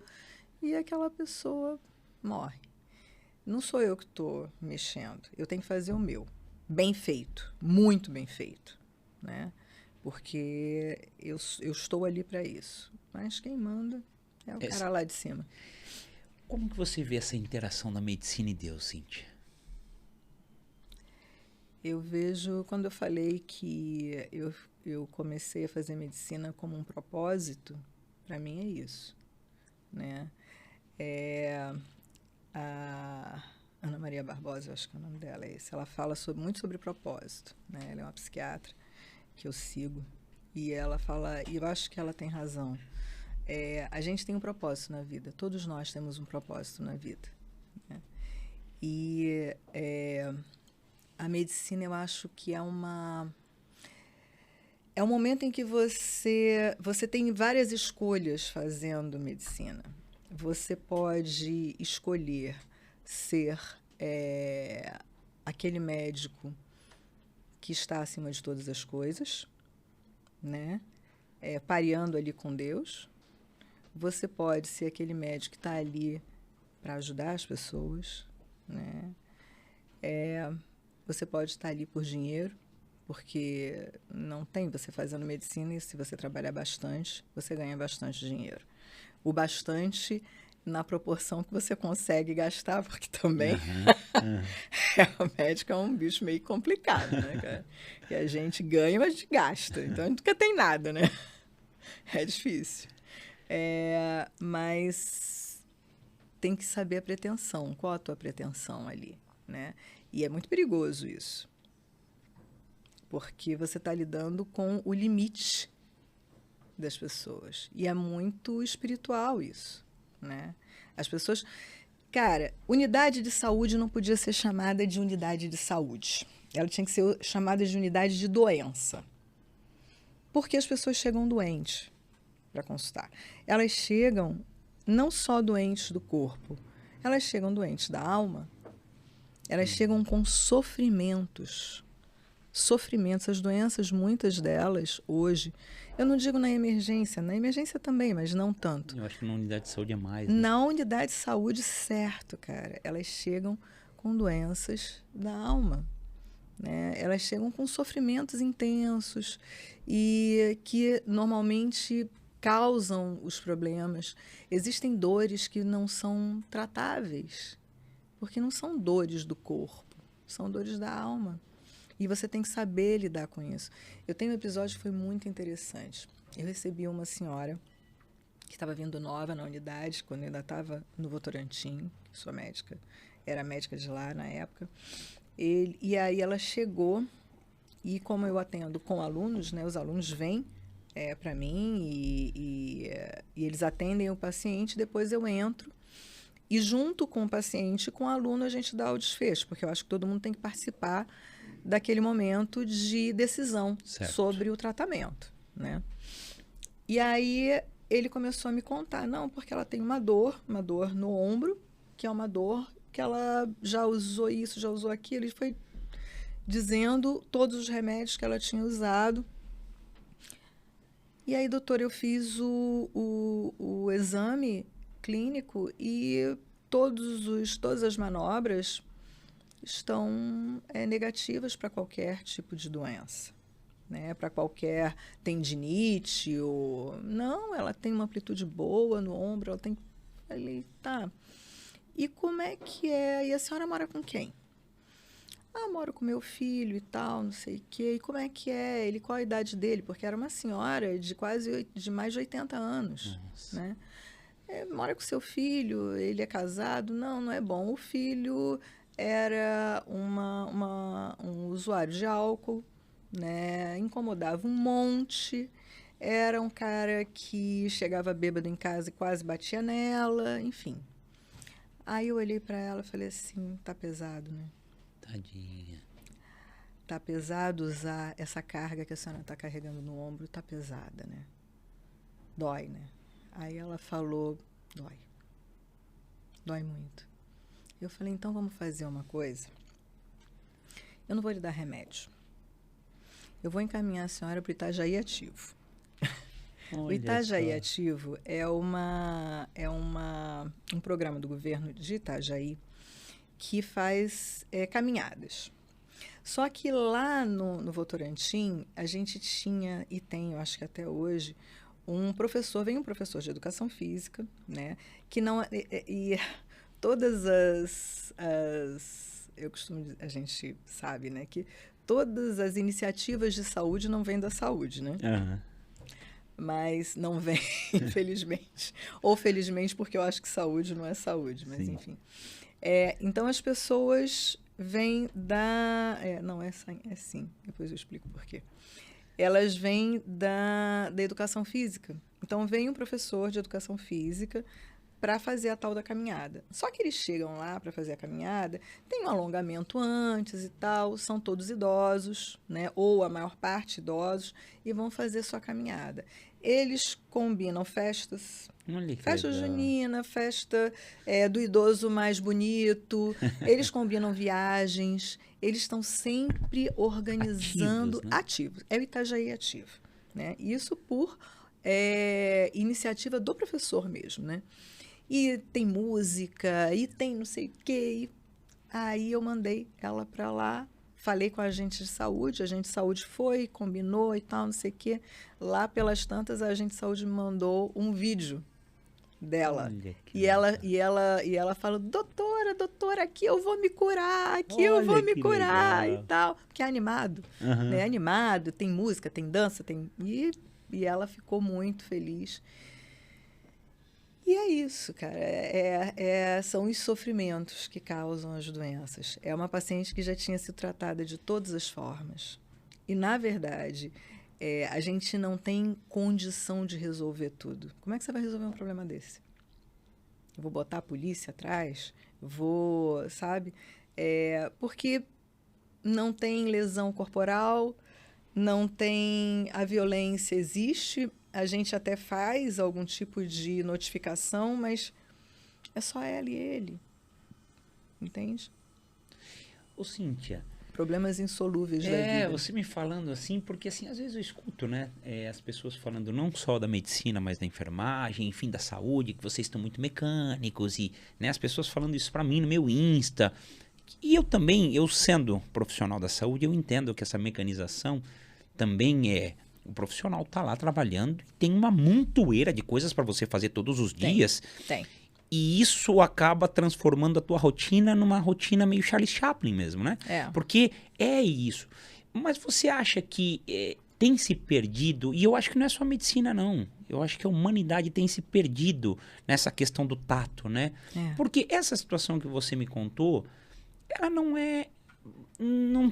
e aquela pessoa morre. Não sou eu que estou mexendo, eu tenho que fazer o meu. Bem feito, muito bem feito, né? Porque eu estou ali para isso. Mas quem manda é o cara lá de cima. Como que você vê essa interação da medicina e Deus, Cíntia? Eu vejo, quando eu falei que eu comecei a fazer medicina como um propósito, para mim é isso, né? A Ana Maria Barbosa, eu acho que é o nome dela é esse, ela fala muito sobre propósito, né? Ela é uma psiquiatra que eu sigo, e ela fala, e eu acho que ela tem razão, a gente tem um propósito na vida, todos nós temos um propósito na vida, né? E a medicina, eu acho que é um momento em que você tem várias escolhas fazendo medicina. Você pode escolher ser aquele médico que está acima de todas as coisas, né? Pareando ali com Deus. Você pode ser aquele médico que está ali para ajudar as pessoas, né? Você pode estar ali por dinheiro, porque não tem você fazendo medicina e se você trabalhar bastante, você ganha bastante dinheiro. O bastante na proporção que você consegue gastar, porque também o médico é um bicho meio complicado, né, cara? E a gente ganha, mas a gente gasta. Então, a gente nunca tem nada, né? É difícil. Mas tem que saber a pretensão. Qual a tua pretensão ali, né? E é muito perigoso isso. Porque você está lidando com o limite das pessoas. E é muito espiritual isso, né? As pessoas... Cara, unidade de saúde não podia ser chamada de unidade de saúde. Ela tinha que ser chamada de unidade de doença. Porque as pessoas chegam doentes para consultar. Elas chegam não só doentes do corpo, elas chegam doentes da alma. Elas chegam com sofrimentos. As doenças, muitas delas, hoje, eu não digo na emergência também, mas não tanto. Eu acho que na unidade de saúde é mais. Né? Na unidade de saúde, certo, cara. Elas chegam com doenças da alma, né? Elas chegam com sofrimentos intensos e que normalmente causam os problemas. Existem dores que não são tratáveis, porque não são dores do corpo, são dores da alma. E você tem que saber lidar com isso. Eu tenho um episódio que foi muito interessante. Eu recebi uma senhora que estava vindo nova na unidade, quando eu ainda estava no Votorantim, que sou médica, era médica de lá na época. E aí ela chegou, e como eu atendo com alunos, né, os alunos vêm para mim e eles atendem o paciente, depois eu entro. E junto com o paciente e com o aluno a gente dá o desfecho, porque eu acho que todo mundo tem que participar daquele momento de decisão sobre o tratamento, né? E aí ele começou a me contar, não, porque ela tem uma dor no ombro, que é uma dor que ela já usou isso, já usou aquilo, ele foi dizendo todos os remédios que ela tinha usado. E aí, doutor, eu fiz o exame clínico e todas as manobras estão negativas para qualquer tipo de doença, né? Para qualquer tendinite ou... Não, ela tem uma amplitude boa no ombro, ela tem... Ali, tá. E como é que é? E a senhora mora com quem? Ah, moro com meu filho e tal, não sei o quê. E como é que é? Ele, qual a idade dele? Porque era uma senhora de mais de 80 anos, né? Mora com seu filho, ele é casado? Não, não é bom. O filho... era um usuário de álcool, né? Incomodava um monte, era um cara que chegava bêbado em casa e quase batia nela, enfim. Aí eu olhei para ela e falei assim, tá pesado, né? Tadinha. Tá pesado usar essa carga que a senhora tá carregando no ombro, tá pesada, né? Dói, né? Aí ela falou, dói. Dói muito. Eu falei, então vamos fazer uma coisa. Eu não vou lhe dar remédio. Eu vou encaminhar a senhora para o Itajaí Ativo. O Itajaí Ativo é um programa do governo de Itajaí que faz caminhadas. Só que lá no Votorantim, a gente tinha, e tem, eu acho que até hoje, um professor de educação física, né? Que não... todas eu costumo dizer, a gente sabe, né, que todas as iniciativas de saúde não vêm da saúde, né? Mas não vem, infelizmente. Ou felizmente, porque eu acho que saúde não é saúde, mas sim. Enfim. Então as pessoas vêm da... não, é sim, depois eu explico por quê. Elas vêm da educação física. Então vem um professor de educação física para fazer a tal da caminhada. Só que eles chegam lá para fazer a caminhada, tem um alongamento antes e tal, são todos idosos, né? Ou a maior parte idosos, e vão fazer sua caminhada. Eles combinam festas, Olha que festa legal. junina, festa do idoso mais bonito, eles combinam viagens, eles estão sempre organizando Ativos, né? É o Itajaí Ativo, né? Isso por iniciativa do professor mesmo, né? E tem música, e tem não sei o quê. Aí eu mandei ela para lá, falei com a agente de saúde foi, combinou e tal, não sei o quê. Lá pelas tantas, a agente de saúde me mandou um vídeo dela. Olha que E ela fala, doutora, aqui eu vou me curar, aqui eu vou Olha me que curar legal. e tal. Porque é animado, Aham. né? Animado, tem música, tem dança, e ela ficou muito feliz. E é isso, cara. São os sofrimentos que causam as doenças. É uma paciente que já tinha sido tratada de todas as formas. E, na verdade, a gente não tem condição de resolver tudo. Como é que você vai resolver um problema desse? Eu vou botar a polícia atrás? Vou, sabe? Porque não tem lesão corporal, não tem... A violência existe, a gente até faz algum tipo de notificação, mas é só ela e ele. Entende? Ô, Cíntia, Problemas insolúveis da vida. você me falando assim, porque assim, às vezes eu escuto, né, as pessoas falando não só da medicina, mas da enfermagem, enfim, da saúde, que vocês estão muito mecânicos e, né, as pessoas falando isso pra mim no meu Insta. E eu também, eu sendo profissional da saúde, eu entendo que essa mecanização também o profissional tá lá trabalhando e tem uma montoeira de coisas para você fazer todos os dias. Tem. E isso acaba transformando a tua rotina numa rotina meio Charles Chaplin mesmo, né? Porque é isso. Mas você acha que tem se perdido, e eu acho que não é só a medicina, não. Eu acho que a humanidade tem se perdido nessa questão do tato, né? Porque essa situação que você me contou, ela não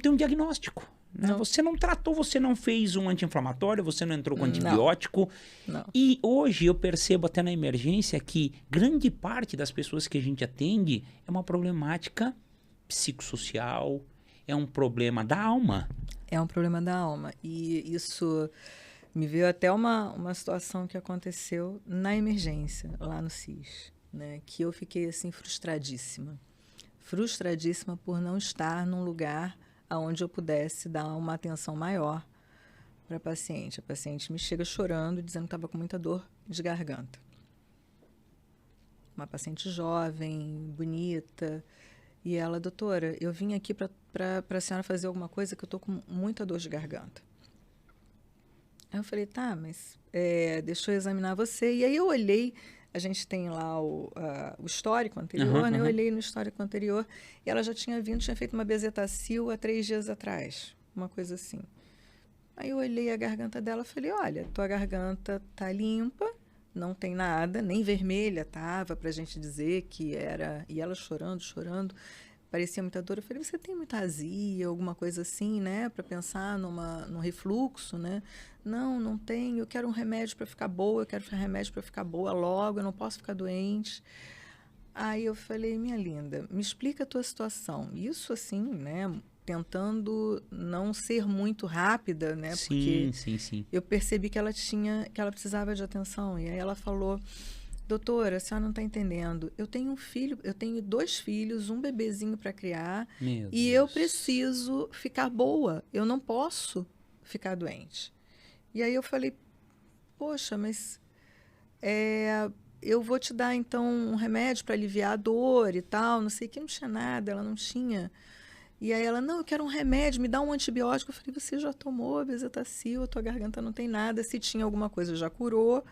tem um diagnóstico. Né? Você não tratou, você não fez um anti-inflamatório, você não entrou com antibiótico. Não. E hoje eu percebo até na emergência que grande parte das pessoas que a gente atende é uma problemática psicossocial, é um problema da alma. É um problema da alma. E isso me veio até uma situação que aconteceu na emergência, lá no CIS, né? Que eu fiquei assim frustradíssima. Frustradíssima por não estar num lugar onde eu pudesse dar uma atenção maior para a paciente. A paciente me chega chorando, dizendo que estava com muita dor de garganta. Uma paciente jovem, bonita. E ela, doutora, eu vim aqui para a senhora fazer alguma coisa que eu estou com muita dor de garganta. Aí eu falei, tá, mas deixa eu examinar você. E aí eu olhei, a gente tem lá o histórico anterior, né? Eu olhei no histórico anterior e ela já tinha feito uma bezetacil há 3 dias atrás, uma coisa assim. Aí eu olhei a garganta dela e falei, olha, tua garganta tá limpa, não tem nada, nem vermelha tava, pra gente dizer que era... E ela chorando, parecia muita dor. Eu falei, você tem muita azia, alguma coisa assim, né? Para pensar num refluxo, né? Não tenho, eu quero um remédio para ficar boa, logo, eu não posso ficar doente. Aí eu falei, minha linda, me explica a tua situação. Isso assim, né? Tentando não ser muito rápida, né? Sim. Eu percebi que ela precisava de atenção. E aí ela falou, doutora, a senhora não está entendendo. Eu tenho 2 filhos, um bebezinho para criar. Meu e Deus. Eu preciso ficar boa. Eu não posso ficar doente. E aí eu falei, poxa, mas eu vou te dar então um remédio para aliviar a dor e tal. Não sei o que, não tinha nada, ela não tinha. E aí ela, não, eu quero um remédio, me dá um antibiótico. Eu falei, você já tomou a bezetacil, a tua garganta não tem nada. Se tinha alguma coisa, já curou.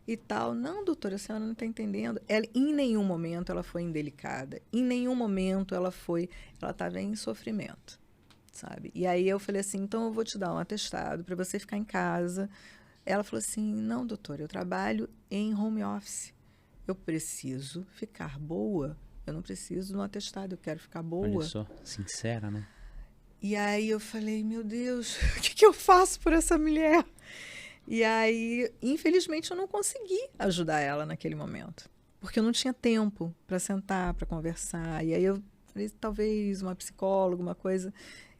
E tal. Não, doutora, a senhora não está entendendo. Em nenhum momento ela foi indelicada. Em nenhum momento ela estava em sofrimento, sabe? E aí eu falei assim, então eu vou te dar um atestado para você ficar em casa. Ela falou assim, não, doutora, eu trabalho em home office. Eu preciso ficar boa. Eu não preciso de um atestado, eu quero ficar boa. Olha só, sincera, né? E aí eu falei, meu Deus, o que eu faço por essa mulher? E aí, infelizmente, eu não consegui ajudar ela naquele momento. porque eu não tinha tempo para sentar, para conversar. E aí eu falei, talvez uma psicóloga, uma coisa.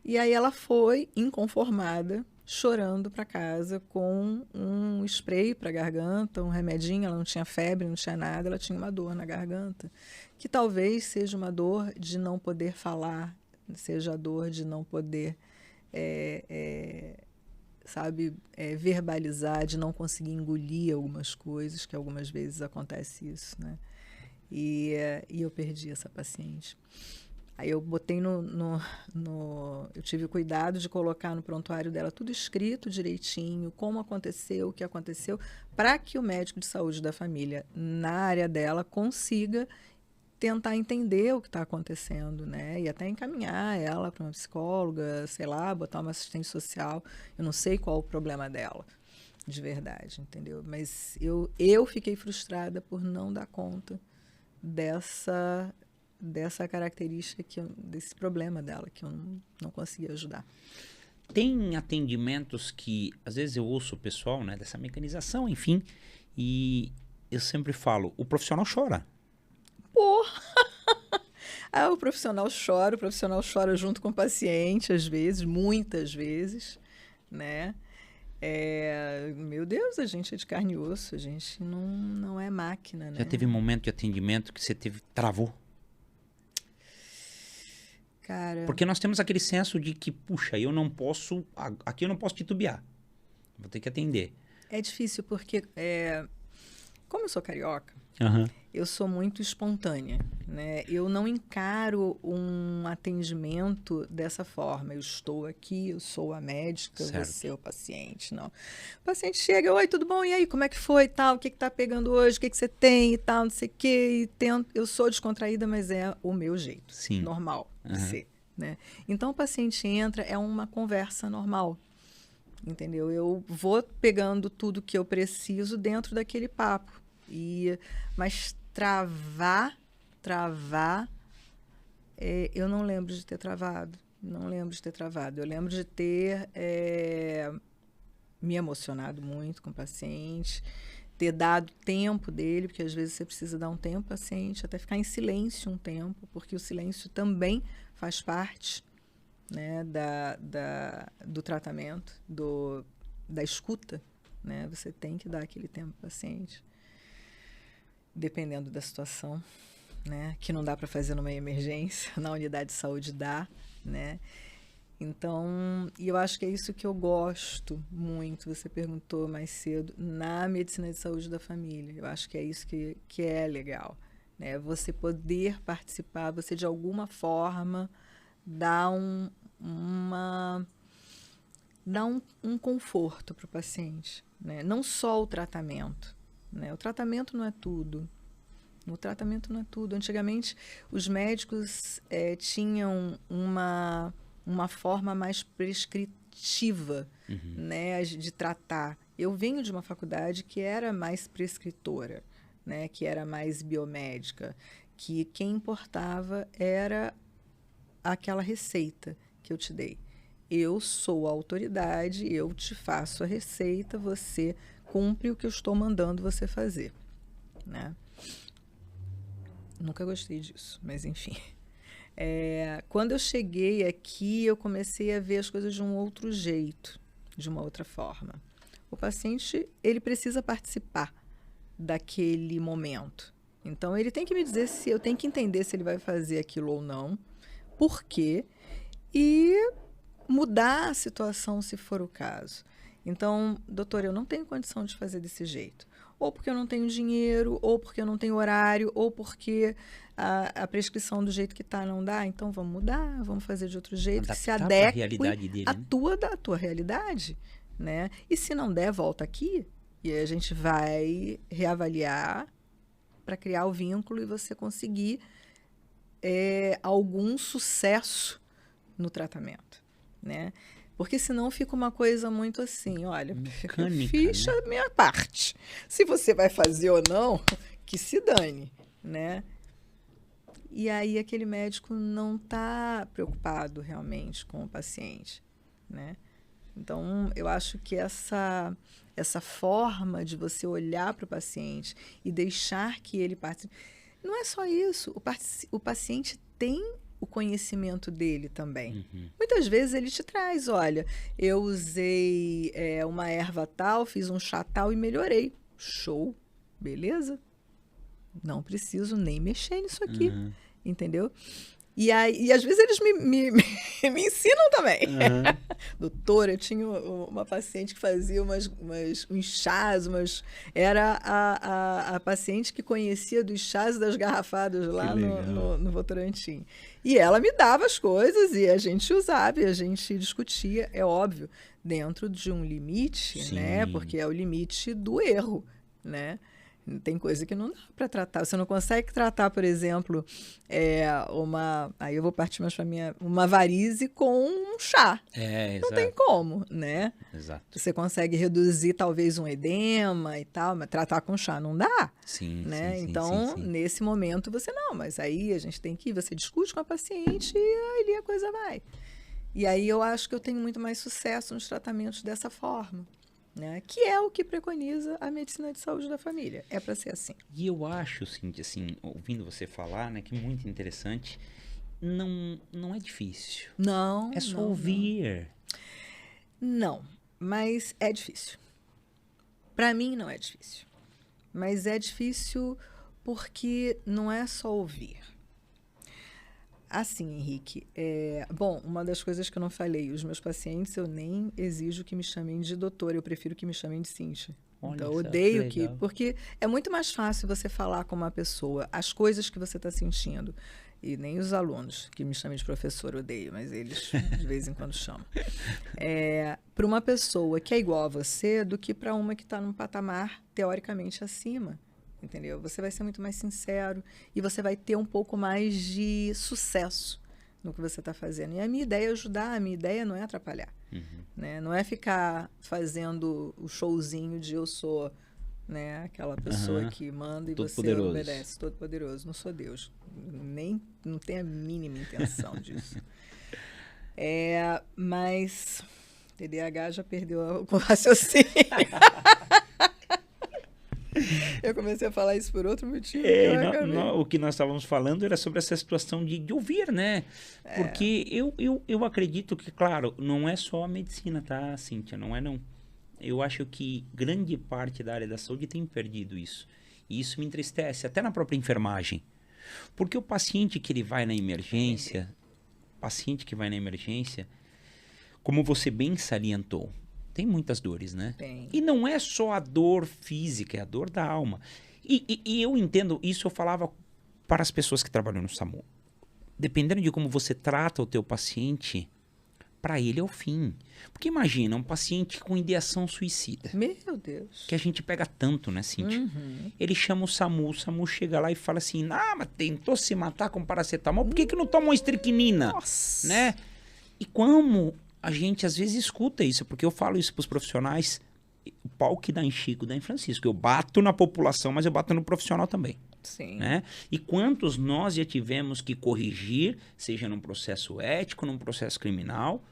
E aí ela foi, inconformada, chorando para casa com um spray para garganta, um remedinho. Ela não tinha febre, não tinha nada, ela tinha uma dor na garganta, que talvez seja uma dor de não poder falar, seja a dor de não poder, sabe, verbalizar, de não conseguir engolir algumas coisas, que algumas vezes acontece isso, né? E eu perdi essa paciente. Aí eu botei eu tive o cuidado de colocar no prontuário dela tudo escrito direitinho, como aconteceu, o que aconteceu, para que o médico de saúde da família, na área dela, consiga tentar entender o que está acontecendo, né? E até encaminhar ela para uma psicóloga, sei lá, botar uma assistente social. Eu não sei qual o problema dela, de verdade, entendeu? Mas eu fiquei frustrada por não dar conta dessa característica, desse problema dela, que eu não conseguia ajudar. Tem atendimentos que, às vezes eu ouço o pessoal, né, dessa mecanização, enfim, e eu sempre falo, o profissional chora. Porra! O profissional chora junto com o paciente, às vezes, muitas vezes, né? Meu Deus, a gente é de carne e osso, a gente não é máquina, né? Já teve momento de atendimento que você travou? Cara... Porque nós temos aquele senso de que, puxa, aqui eu não posso titubear. Vou ter que atender. É difícil porque, como eu sou carioca, eu sou muito espontânea, né? Eu não encaro um atendimento dessa forma. Eu estou aqui, eu sou a médica, certo. Você é o paciente, não. O paciente chega, oi, tudo bom? E aí, como é que foi? Tal? O que está pegando hoje? O que você tem e tal, não sei o quê. Eu sou descontraída, mas é o meu jeito. Sim. Normal de ser, né? Então, o paciente entra, é uma conversa normal. Entendeu? Eu vou pegando tudo que eu preciso dentro daquele papo. Mas travar, eu não lembro de ter travado. Não lembro de ter travado. Eu lembro de ter me emocionado muito com o paciente, ter dado tempo dele, porque às vezes você precisa dar um tempo ao paciente, até ficar em silêncio um tempo, porque o silêncio também faz parte, né, do tratamento, da escuta, né? Você tem que dar aquele tempo ao paciente, dependendo da situação, né? Que não dá para fazer numa emergência, na unidade de saúde dá, né? Então, e eu acho que é isso que eu gosto muito, você perguntou mais cedo, na medicina de saúde da família. Eu acho que é isso que é legal, né? Você poder participar, você de alguma forma dar um conforto para o paciente, né? Não só o tratamento, né? O tratamento não é tudo. Antigamente, os médicos tinham uma forma mais prescritiva, né, de tratar. Eu venho de uma faculdade que era mais prescritora, né, que era mais biomédica, que quem importava era aquela receita que eu te dei. Eu sou a autoridade, eu te faço a receita, você cumpre o que eu estou mandando você fazer, né? Nunca gostei disso, mas enfim. Quando eu cheguei aqui, eu comecei a ver as coisas de um outro jeito, de uma outra forma. O paciente, ele precisa participar daquele momento. Então, ele tem que me dizer se eu tenho que entender se ele vai fazer aquilo ou não, por quê, e mudar a situação se for o caso. Então, doutor, eu não tenho condição de fazer desse jeito. Ou porque eu não tenho dinheiro, ou porque eu não tenho horário, ou porque a prescrição do jeito que está não dá. Então, vamos mudar, vamos fazer de outro jeito, que se adeque à tua realidade, né? E se não der, volta aqui e a gente vai reavaliar para criar o vínculo e você conseguir algum sucesso no tratamento, né? Porque senão fica uma coisa muito assim, olha, mecânica, eu fiz, né, a minha parte. Se você vai fazer ou não, que se dane, né? E aí aquele médico não está preocupado realmente com o paciente, né? Então, eu acho que essa forma de você olhar para o paciente e deixar que ele participe. Não é só isso. O paciente tem o conhecimento dele também. Muitas vezes ele te traz, olha, eu usei uma erva tal, fiz um chá tal e melhorei. Show, beleza? Não preciso nem mexer nisso aqui, entendeu? E às vezes eles me ensinam também. Doutora, eu tinha uma paciente que fazia uns chás, era a paciente que conhecia dos chás e das garrafadas lá no Votorantim. E ela me dava as coisas e a gente usava, e a gente discutia, é óbvio, dentro de um limite, Sim. né? Porque é o limite do erro, né? Tem coisa que não dá para tratar. Você não consegue tratar, por exemplo, aí eu vou partir mais para uma varize com um chá. Não tem como, né? Exato. Você consegue reduzir talvez um edema e tal, mas tratar com chá não dá. Sim, né? sim, Então, sim. nesse momento, você não, mas aí a gente tem que ir, você discute com a paciente e ali a coisa vai. E aí eu acho que eu tenho muito mais sucesso nos tratamentos dessa forma. Né? Que é o que preconiza a medicina de saúde da família. É para ser assim. E eu acho, Cíntia, assim, ouvindo você falar, né, que é muito interessante, não é difícil. Não. É só ouvir. Não, mas é difícil. Para mim não é difícil. Mas é difícil porque não é só ouvir. Assim, Henrique, bom, uma das coisas que eu não falei, os meus pacientes eu nem exijo que me chamem de doutora, eu prefiro que me chamem de Cíntia. Então, eu odeio porque é muito mais fácil você falar com uma pessoa as coisas que você está sentindo. E nem os alunos que me chamem de professor eu odeio, mas eles de vez em quando chamam. Para uma pessoa que é igual a você do que para uma que está num patamar teoricamente acima. Entendeu? Você vai ser muito mais sincero e você vai ter um pouco mais de sucesso no que você está fazendo. E a minha ideia é ajudar, a minha ideia não é atrapalhar. Né? Não é ficar fazendo o showzinho de eu sou, né, aquela pessoa que manda e todo você poderoso. obedece, todo poderoso. Não sou Deus. Não tenho a mínima intenção disso. Mas TDAH já perdeu o raciocínio. Eu comecei a falar isso por outro motivo. O que nós estávamos falando era sobre essa situação de ouvir, né? Porque eu acredito que, claro, não é só a medicina, tá, Cíntia? Não é não. Eu acho que grande parte da área da saúde tem perdido isso. E isso me entristece, até na própria enfermagem. Porque o paciente que ele vai na emergência, como você bem salientou, tem muitas dores, né? Tem. E não é só a dor física, é a dor da alma. E eu entendo, isso eu falava para as pessoas que trabalham no SAMU. Dependendo de como você trata o teu paciente, para ele é o fim. Porque imagina, um paciente com ideação suicida. Meu Deus. Que a gente pega tanto, né, Cíntia? Ele chama o SAMU chega lá e fala assim, mas tentou se matar com paracetamol, por que não toma uma estricnina? Nossa. Né? E como a gente às vezes escuta isso, porque eu falo isso para os profissionais, o pau que dá em Chico, dá em Francisco. Eu bato na população, mas eu bato no profissional também. Sim. Né? E quantos nós já tivemos que corrigir, seja num processo ético, num processo criminal,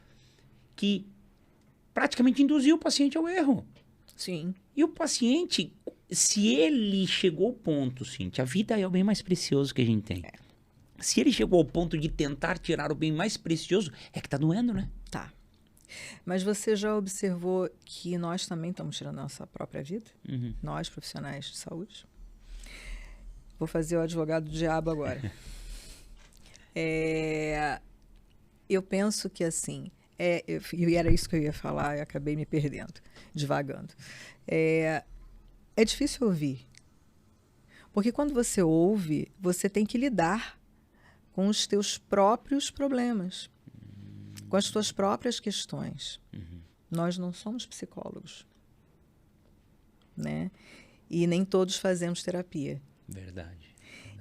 que praticamente induziu o paciente ao erro. Sim. E o paciente, se ele chegou ao ponto, Cíntia, a vida é o bem mais precioso que a gente tem. Se ele chegou ao ponto de tentar tirar o bem mais precioso, é que tá doendo, né? Tá. Mas você já observou que nós também estamos tirando a nossa própria vida? Nós, profissionais de saúde? Vou fazer o advogado do diabo agora. Eu penso que assim, e era isso que eu ia falar, eu acabei me perdendo, divagando. É difícil ouvir. Porque quando você ouve, você tem que lidar com os teus próprios problemas, com as tuas próprias questões. Nós não somos psicólogos, né? E nem todos fazemos terapia. Verdade.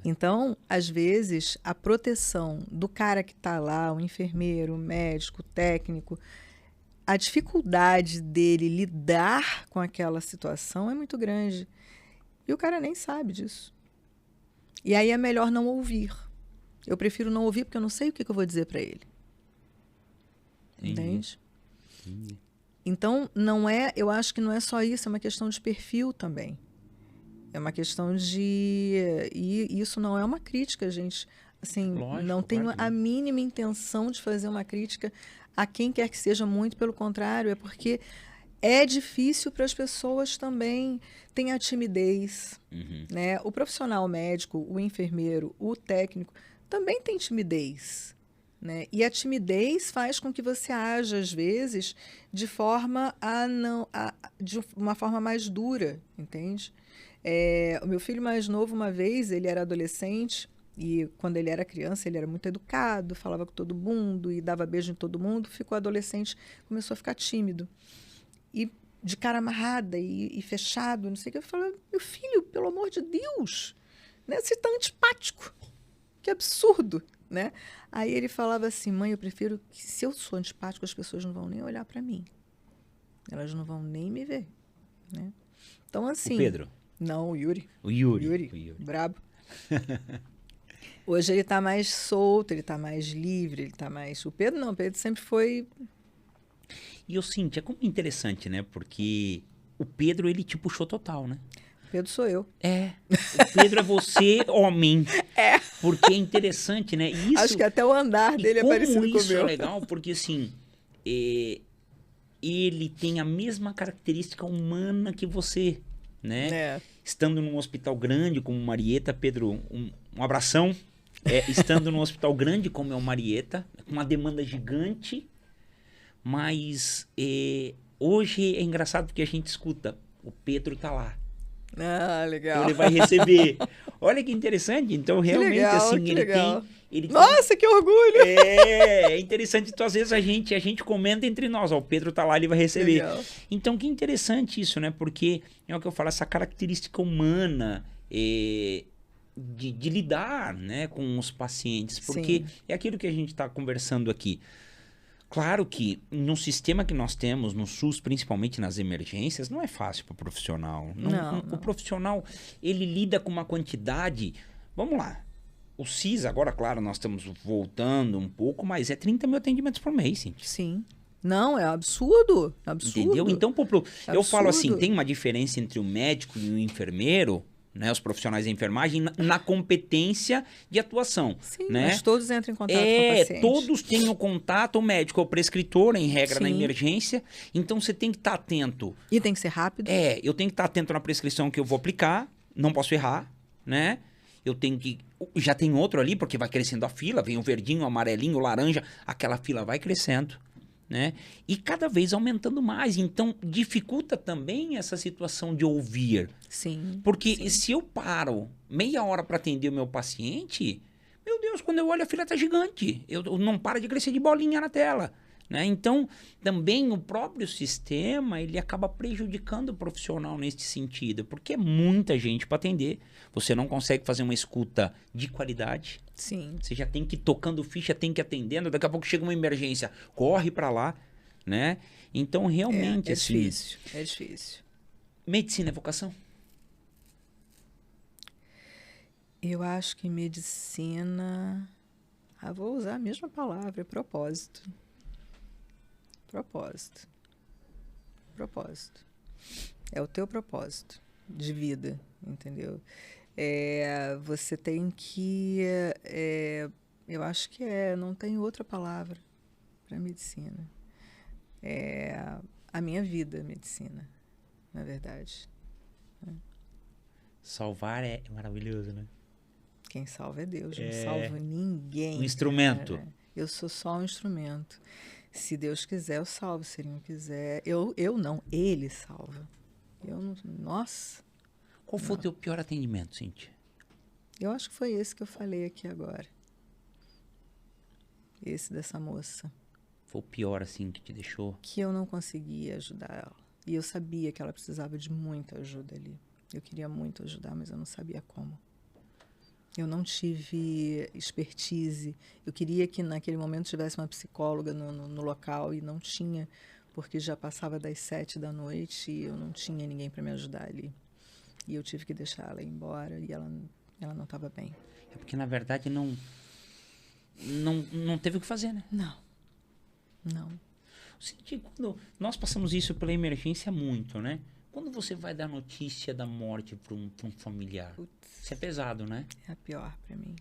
Então, às vezes, a proteção do cara que está lá, o enfermeiro, o médico, o técnico, a dificuldade dele lidar com aquela situação é muito grande. E o cara nem sabe disso. E aí é melhor não ouvir. Eu prefiro não ouvir porque eu não sei o que eu vou dizer para ele. Entende? Então, não é, eu acho que não é só isso, é uma questão de perfil também. É uma questão de... E isso não é uma crítica, gente. Assim, Lógico, não tenho claro que a não. mínima intenção de fazer uma crítica a quem quer que seja, muito pelo contrário, é porque é difícil para as pessoas também. Tem a timidez, Uhum. né? O profissional médico, o enfermeiro, o técnico, também tem timidez, né? E a timidez faz com que você haja, às vezes, de forma a não, de uma forma mais dura, entende? O meu filho mais novo, uma vez, ele era adolescente e quando ele era criança, ele era muito educado, falava com todo mundo e dava beijo em todo mundo. Ficou adolescente, começou a ficar tímido. E de cara amarrada e fechado, não sei o que. Eu falei, meu filho, pelo amor de Deus, né? Você está antipático. Que absurdo, né? Aí ele falava assim, mãe, eu prefiro que se eu sou antipático, as pessoas não vão nem olhar para mim. Elas não vão nem me ver, né? Então, O assim... Pedro? Não, o Yuri. O Yuri. Yuri, O Yuri. brabo. Hoje ele está mais solto, ele está mais livre, ele está mais... O Pedro não, o Pedro sempre foi... E eu sinto, é como interessante, né? Porque o Pedro, ele te puxou total, né? O Pedro sou eu. É. O Pedro é você, homem. É. Porque é interessante, né? Isso, Acho que até o andar dele é como parecido com o isso é meu. legal, porque assim, ele tem a mesma característica humana que você, né? É. Estando num hospital grande como Marieta, Pedro, um abração. Estando num hospital grande como é o Marieta, com uma demanda gigante, mas hoje é engraçado porque a gente escuta, o Pedro tá lá. Ah, legal. Então ele vai receber. Olha que interessante. Então, Que realmente, legal, assim, que ele legal. tem. Ele tem- Nossa, que orgulho! É interessante. Então, às vezes, a gente comenta entre nós. Ó, o Pedro tá lá, ele vai receber. Legal. Então, que interessante isso, né? Porque é o que eu falo, essa característica humana de lidar, né, com os pacientes. Porque Sim. é aquilo que a gente está conversando aqui. Claro que no sistema que nós temos, no SUS, principalmente nas emergências, não é fácil para o profissional. Não. O profissional, ele lida com uma quantidade... Vamos lá. O SIS, agora, claro, nós estamos voltando um pouco, mas é 30 mil atendimentos por mês, gente. Sim. Não, é absurdo. Absurdo. Entendeu? Então, eu falo assim, Absurdo. tem uma diferença entre o médico e o enfermeiro, né, os profissionais da enfermagem, na competência de atuação. Sim, né? mas todos entram em contato com o paciente. Todos têm o contato, o médico é o prescritor, em regra, na Sim. emergência. Então, você tem que estar atento. E tem que ser rápido. Eu tenho que estar atento na prescrição que eu vou aplicar, não posso errar, né? Eu tenho que... Já tem outro ali, porque vai crescendo a fila, vem o verdinho, o amarelinho, o laranja, aquela fila vai crescendo, né? E cada vez aumentando mais. Então, dificulta também essa situação de ouvir. Sim. Porque sim. se eu paro meia hora para atender o meu paciente, meu Deus, quando eu olho a fila tá gigante. Eu não para de crescer de bolinha na tela. Né? Então, também o próprio sistema, ele acaba prejudicando o profissional nesse sentido, porque é muita gente para atender. Você não consegue fazer uma escuta de qualidade. Sim. Você já tem que ir tocando ficha, tem que ir atendendo, daqui a pouco chega uma emergência, corre para lá, né? Então, realmente, É assim... difícil, é difícil. Medicina é vocação? Eu acho que medicina... vou usar a mesma palavra, é propósito. Propósito. Propósito. É o teu propósito de vida, entendeu? Você tem que... eu acho que não tem outra palavra para medicina. A minha vida é medicina, na verdade. Salvar é maravilhoso, né? Quem salva é Deus, não salvo ninguém. Um instrumento. Cara. Eu sou só um instrumento. Se Deus quiser, eu salvo. Se Ele não quiser, eu não. Ele salva. Eu não. Nossa. Qual foi o teu pior atendimento, Cíntia? Eu acho que foi esse que eu falei aqui agora. Esse dessa moça. Foi o pior, assim, que te deixou? Que eu não conseguia ajudar ela. E eu sabia que ela precisava de muita ajuda ali. Eu queria muito ajudar, mas eu não sabia como. Eu não tive expertise. Eu queria que naquele momento tivesse uma psicóloga no local e não tinha, porque já passava das 7 da noite e eu não tinha ninguém para me ajudar ali. E eu tive que deixar ela ir embora e ela não estava bem. É porque, na verdade, não teve o que fazer, né? Não. Quando nós passamos isso pela emergência muito, né? Quando você vai dar notícia da morte para um familiar, isso é pesado, né? É a pior pra mim.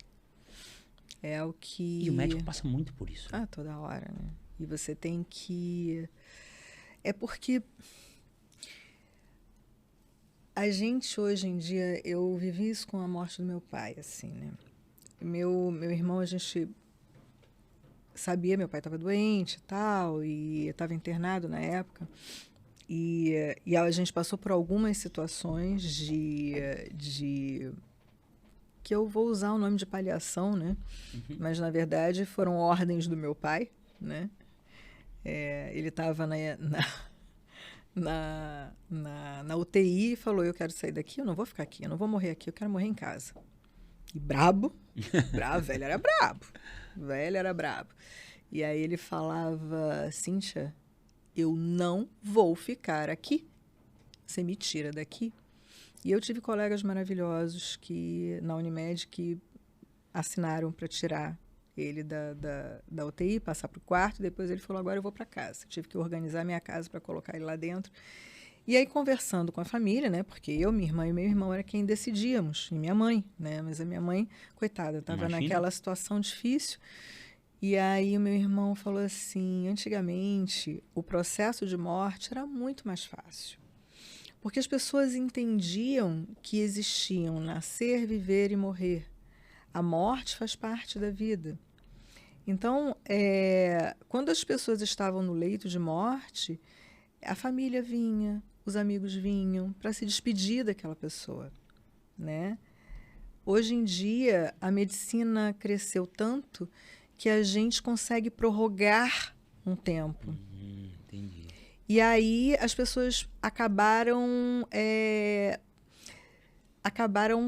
É o que... E o médico passa muito por isso. Né? Ah, toda hora, né? E você tem que... É porque a gente, hoje em dia, eu vivi isso com a morte do meu pai, assim, né? Meu irmão, a gente sabia, meu pai estava doente e tal, e estava internado na época. E a gente passou por algumas situações de que eu vou usar o nome de paliação, né? Uhum. Mas, na verdade, foram ordens do meu pai, né? Ele estava na UTI e falou, eu quero sair daqui, eu não vou ficar aqui, eu não vou morrer aqui, eu quero morrer em casa. E brabo, velho era brabo. Velho era brabo. E aí ele falava, Cíntia, eu não vou ficar aqui. Você me tira daqui. E eu tive colegas maravilhosos na Unimed que assinaram para tirar ele da UTI, passar para o quarto. Depois ele falou, agora eu vou para casa. Tive que organizar minha casa para colocar ele lá dentro. E aí, conversando com a família, né? Porque eu, minha irmã e meu irmão era quem decidíamos. E minha mãe, né? Mas a minha mãe, coitada, estava naquela situação difícil. E aí o meu irmão falou assim, antigamente o processo de morte era muito mais fácil. Porque as pessoas entendiam que existiam nascer, viver e morrer. A morte faz parte da vida. Então, quando as pessoas estavam no leito de morte, a família vinha, os amigos vinham para se despedir daquela pessoa, né? Hoje em dia, a medicina cresceu tanto que a gente consegue prorrogar um tempo. Entendi. E aí as pessoas acabaram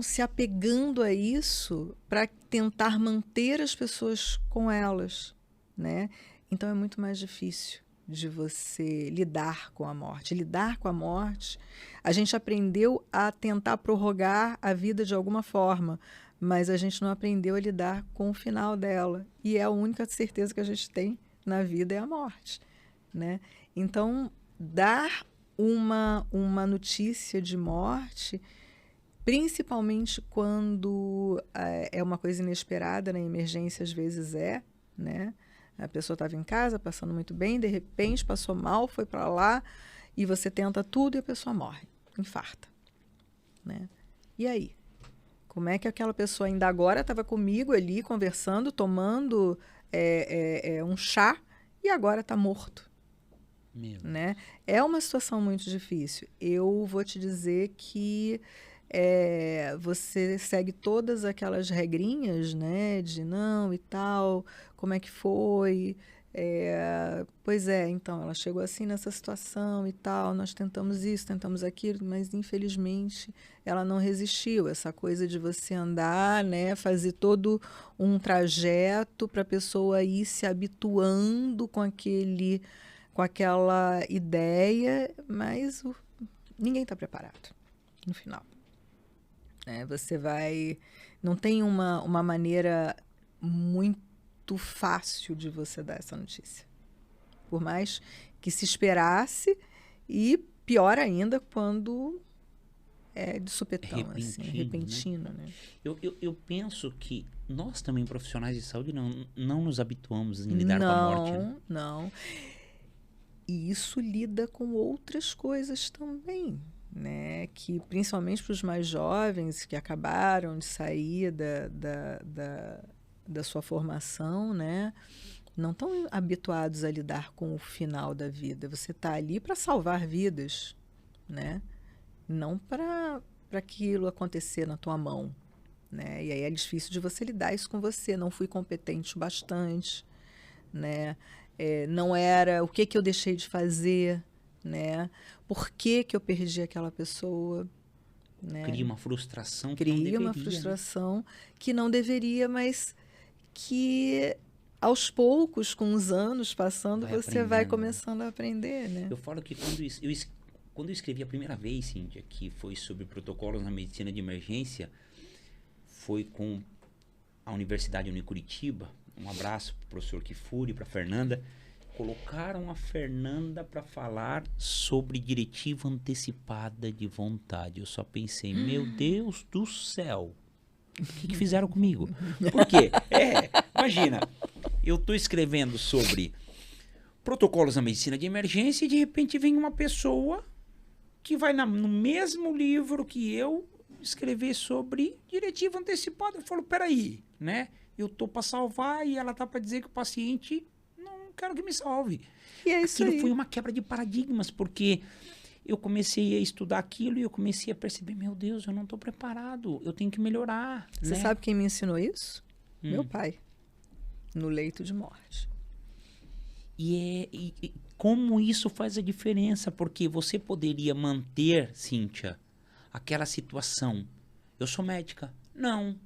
se apegando a isso para tentar manter as pessoas com elas, né? Então é muito mais difícil de você lidar com a morte. Lidar com a morte, a gente aprendeu a tentar prorrogar a vida de alguma forma, mas a gente não aprendeu a lidar com o final dela. E a única certeza que a gente tem na vida é a morte, né? Então, dar uma notícia de morte, principalmente quando é uma coisa inesperada, na emergência às vezes né? A pessoa estava em casa, passando muito bem, de repente passou mal, foi para lá, e você tenta tudo e a pessoa morre, infarta, né? E aí? Como é que aquela pessoa ainda agora estava comigo ali, conversando, tomando um chá, e agora está morto? Né? É uma situação muito difícil. Eu vou te dizer que você segue todas aquelas regrinhas, né, de não e tal, como é que foi? Pois é, então, ela chegou assim nessa situação e tal, nós tentamos isso, tentamos aquilo, mas infelizmente ela não resistiu. Essa coisa de você andar, né, fazer todo um trajeto para a pessoa ir se habituando com aquela ideia, mas ninguém está preparado no final. Você vai... Não tem uma maneira muito fácil de você dar essa notícia. Por mais que se esperasse, e pior ainda quando é de supetão, repentino, né? Eu penso que nós também, profissionais de saúde, não nos habituamos em lidar com a morte. Né? Não. E isso lida com outras coisas também, né? Que principalmente para os mais jovens que acabaram de sair da sua formação, né? Não estão habituados a lidar com o final da vida. Você está ali para salvar vidas, né? Não para aquilo acontecer na tua mão, né? E aí é difícil de você lidar isso com você. Não fui competente o bastante, né? Não era o que eu deixei de fazer, né? Por que eu perdi aquela pessoa, né? Cria uma frustração que não deveria, mas que aos poucos, com os anos passando, você vai começando a aprender, né? Eu falo que quando eu escrevi a primeira vez, Cíntia, que foi sobre protocolos na medicina de emergência, foi com a Universidade de Curitiba. Um abraço para o professor Kifuri, para a Fernanda. Colocaram a Fernanda para falar sobre diretiva antecipada de vontade. Eu só pensei, meu Deus do céu, o que fizeram comigo? Por quê? Imagina, eu estou escrevendo sobre protocolos na medicina de emergência e de repente vem uma pessoa que vai no mesmo livro que eu escrever sobre diretiva antecipada. Eu falo, peraí, né? Eu tô para salvar e ela tá para dizer que o paciente não quero que me salve. E é isso Aquilo aí. foi uma quebra de paradigmas, porque eu comecei a estudar aquilo e eu comecei a perceber, meu Deus, eu não tô preparado, eu tenho que melhorar. Você né? sabe quem me ensinou isso? Meu pai. No leito de morte. E como isso faz a diferença, porque você poderia manter, Cíntia, aquela situação. Eu sou médica. Não,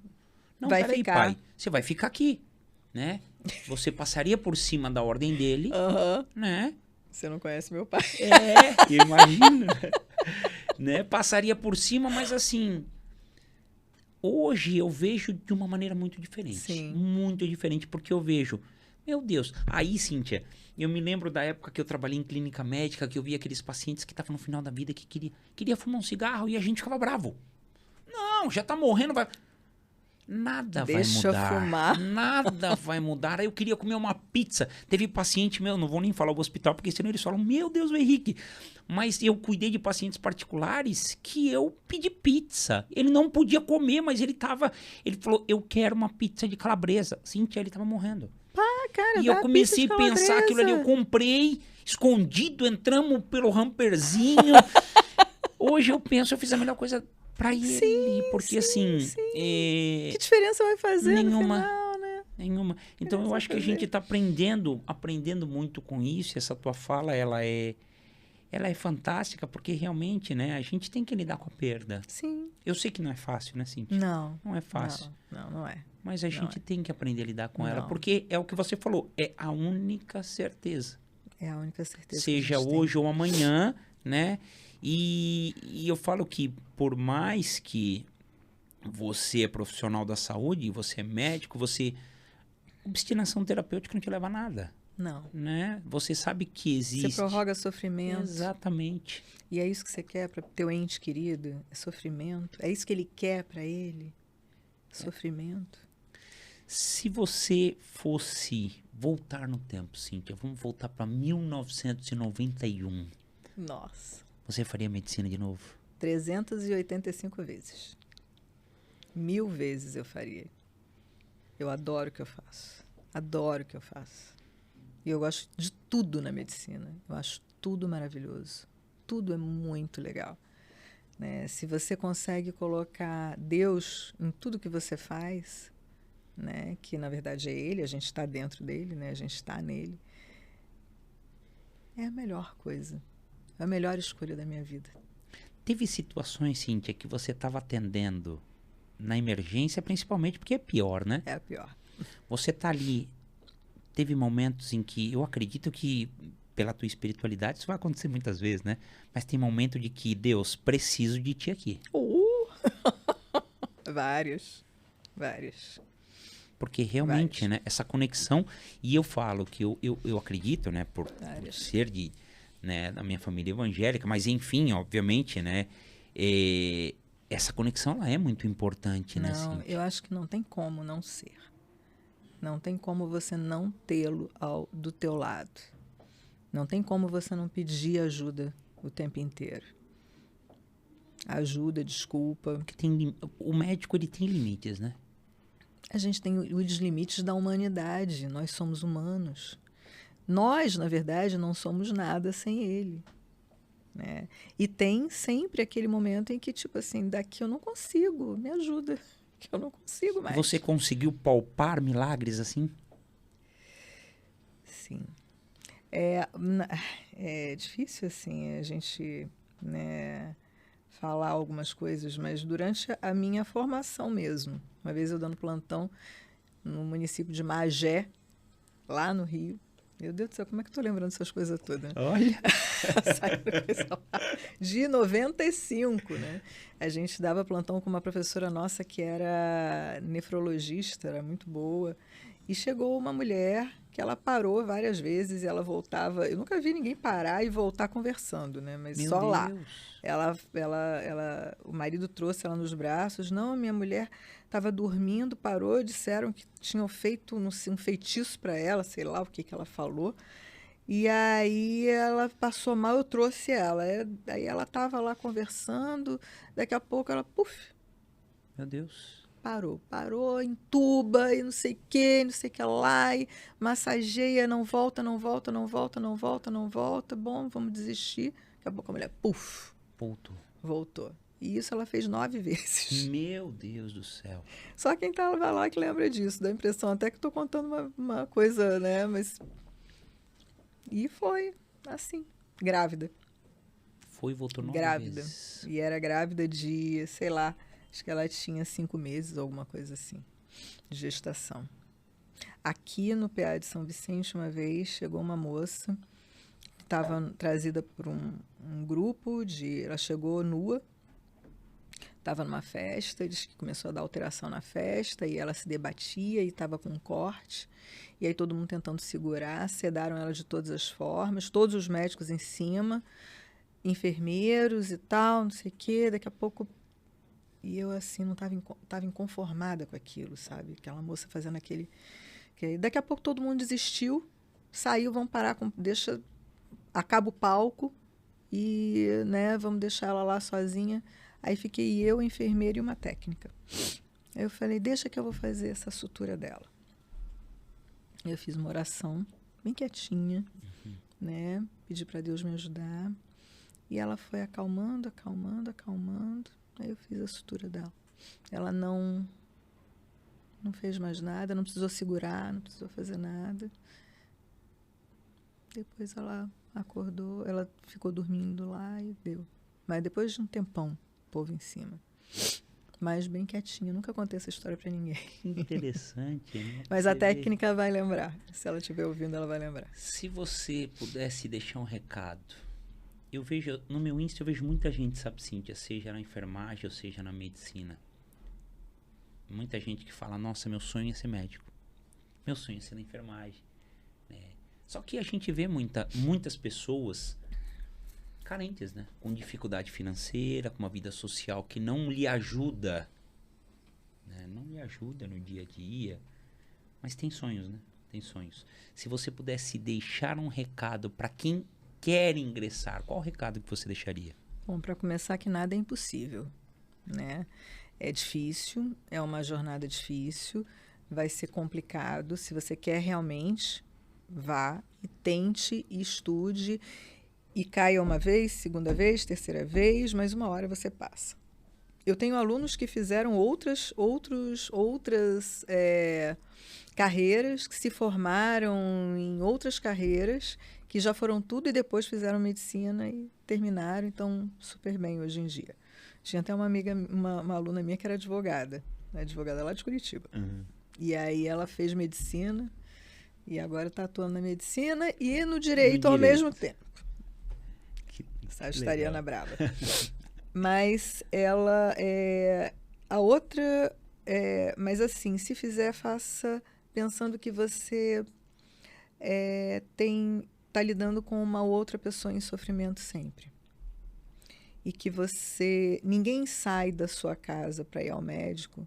Vai peraí, ficar. pai. Você vai ficar aqui, né? Você passaria por cima da ordem dele, né? Você não conhece meu pai. Imagina. né? Passaria por cima, mas assim... Hoje eu vejo de uma maneira muito diferente. Sim. Muito diferente, porque eu vejo... Meu Deus. Aí, Cíntia, eu me lembro da época que eu trabalhei em clínica médica, que eu via aqueles pacientes que estavam no final da vida, que queria fumar um cigarro e a gente ficava bravo. Não, já tá morrendo, vai... Nada Deixa vai mudar. eu fumar. Nada vai mudar. Aí eu queria comer uma pizza. Teve paciente meu, não vou nem falar o hospital, porque senão eles falam, meu Deus, o Henrique. Mas eu cuidei de pacientes particulares que eu pedi pizza. Ele não podia comer, mas ele falou, eu quero uma pizza de calabresa. Cíntia, ele tava morrendo. Cara, E eu comecei a pensar aquilo ali. Eu comprei, escondido, entramos pelo hamperzinho. Hoje eu penso, eu fiz a melhor coisa pra ele. Porque assim... Que diferença vai fazer nenhuma, no final, né? Nenhuma. Então eu acho que a gente está aprendendo muito com isso. Essa tua fala, ela é fantástica, porque realmente, né, a gente tem que lidar com a perda. Sim. Eu sei que não é fácil, né, Cíntia? Não. Não é fácil. Não é. Mas a gente tem que aprender a lidar com ela, Não. porque é o que você falou, é a única certeza. É a única certeza. Seja que a gente hoje ou amanhã, né? E eu falo que por mais que você é profissional da saúde, você é médico, obstinação terapêutica não te leva a nada. Não. Né? Você sabe que existe... Você prorroga sofrimento. Exatamente. E é isso que você quer para teu ente querido? É sofrimento. É isso que ele quer para ele? Sofrimento. Se você fosse voltar no tempo, Cíntia, vamos voltar para 1991. Nossa. Você faria medicina de novo? 385 vezes. 1000 vezes eu faria. Eu adoro o que eu faço. Adoro o que eu faço. E eu gosto de tudo na medicina. Eu acho tudo maravilhoso. Tudo é muito legal. Né? Se você consegue colocar Deus em tudo que você faz, né? Que na verdade é Ele, a gente está dentro dele, né? A gente está nele. É a melhor coisa. É a melhor escolha da minha vida. Teve situações, Cíntia, que você estava atendendo na emergência, principalmente porque é pior, né? É a pior. Você tá ali, teve momentos em que, eu acredito que pela tua espiritualidade isso vai acontecer muitas vezes, né? Mas tem momento de que, Deus, preciso de ti aqui. Vários. Porque realmente, né, essa conexão, e eu falo que eu acredito, né, por ser da minha família evangélica, mas enfim, obviamente, né, essa conexão ela é muito importante, né, Não, Cíntia? eu acho que não tem como não ser. Não tem como você não tê-lo do teu lado. Não tem como você não pedir ajuda o tempo inteiro. Ajuda, desculpa. Porque o médico, ele tem limites, né? A gente tem os limites da humanidade. Nós somos humanos. Nós, na verdade, não somos nada sem ele. Né? E tem sempre aquele momento em que, tipo assim, daqui eu não consigo, me ajuda. Que eu não consigo mais. Você conseguiu palpar milagres assim? Sim. É difícil, assim, a gente, né, falar algumas coisas, mas durante a minha formação mesmo, uma vez eu dando plantão no município de Magé, lá no Rio. Meu Deus do céu, como é que eu tô lembrando dessas coisas todas? Olha! De 95, né? A gente dava plantão com uma professora nossa que era nefrologista, era muito boa. E chegou uma mulher que ela parou várias vezes e ela voltava. Eu nunca vi ninguém parar e voltar conversando, né? Mas Meu só Deus. lá. O marido trouxe ela nos braços. Não, minha mulher estava dormindo, parou, disseram que tinham feito não sei, um feitiço para ela, sei lá o que ela falou. E aí ela passou mal, eu trouxe ela. Aí ela estava lá conversando, daqui a pouco ela, puf, Meu Deus. parou, entuba e não sei o que lá, e massageia, não volta. Bom, vamos desistir. Daqui a pouco a mulher, puf, voltou. E isso ela fez 9 vezes. Meu Deus do céu. Só quem estava lá que lembra disso, dá a impressão até que estou contando uma coisa, né? Mas... E foi assim, grávida. Foi e voltou 9 Grávida. vezes. E era grávida de, sei lá, acho que ela tinha 5 meses, alguma coisa assim, de gestação. Aqui no PA de São Vicente, uma vez, chegou uma moça, estava trazida por um grupo de... Ela chegou nua, estava numa festa, diz que começou a dar alteração na festa, e ela se debatia e estava com um corte. E aí todo mundo tentando segurar, sedaram ela de todas as formas, todos os médicos em cima, enfermeiros e tal, não sei o quê. Daqui a pouco... E eu, assim, não estava inconformada com aquilo, sabe? Aquela moça fazendo aquele... Daqui a pouco todo mundo desistiu, saiu, vamos parar, acaba o palco e, né, vamos deixar ela lá sozinha. Aí fiquei eu, a enfermeira e uma técnica. Aí eu falei, deixa que eu vou fazer essa sutura dela. Eu fiz uma oração bem quietinha, né? Pedi para Deus me ajudar. E ela foi acalmando. Aí eu fiz a sutura dela. Ela não fez mais nada, não precisou segurar, não precisou fazer nada. Depois ela acordou, ela ficou dormindo lá e deu. Mas depois de um tempão, o povo em cima. Mas bem quietinha, nunca contei essa história para ninguém. Interessante, né? Mas a técnica vai lembrar. Se ela estiver ouvindo, ela vai lembrar. Se você pudesse deixar um recado, eu vejo, no meu Insta eu vejo muita gente, sabe, Cíntia, seja na enfermagem ou seja na medicina. Muita gente que fala, nossa, meu sonho é ser médico. Meu sonho é ser na enfermagem. Só que a gente vê muitas pessoas carentes, né? Com dificuldade financeira, com uma vida social que não lhe ajuda, né? Não lhe ajuda no dia a dia. Mas tem sonhos, né? Tem sonhos. Se você pudesse deixar um recado para quem quer ingressar, qual o recado que você deixaria? Bom, para começar, que nada é impossível, né? É difícil, é uma jornada difícil, vai ser complicado. Se você quer realmente, vá e tente e estude e caia uma vez, segunda vez, terceira vez, mas uma hora você passa. Eu tenho alunos que fizeram outras carreiras, que se formaram em outras carreiras, que já foram tudo e depois fizeram medicina e terminaram, então super bem hoje em dia. Tinha até uma amiga, uma aluna minha que era advogada lá de Curitiba. Uhum. E aí ela fez medicina e agora está atuando na medicina e no direito ao mesmo tempo. Sagitariana brava. Mas ela a outra mas assim, se fizer, faça pensando que você está lidando com uma outra pessoa em sofrimento sempre. E que ninguém sai da sua casa para ir ao médico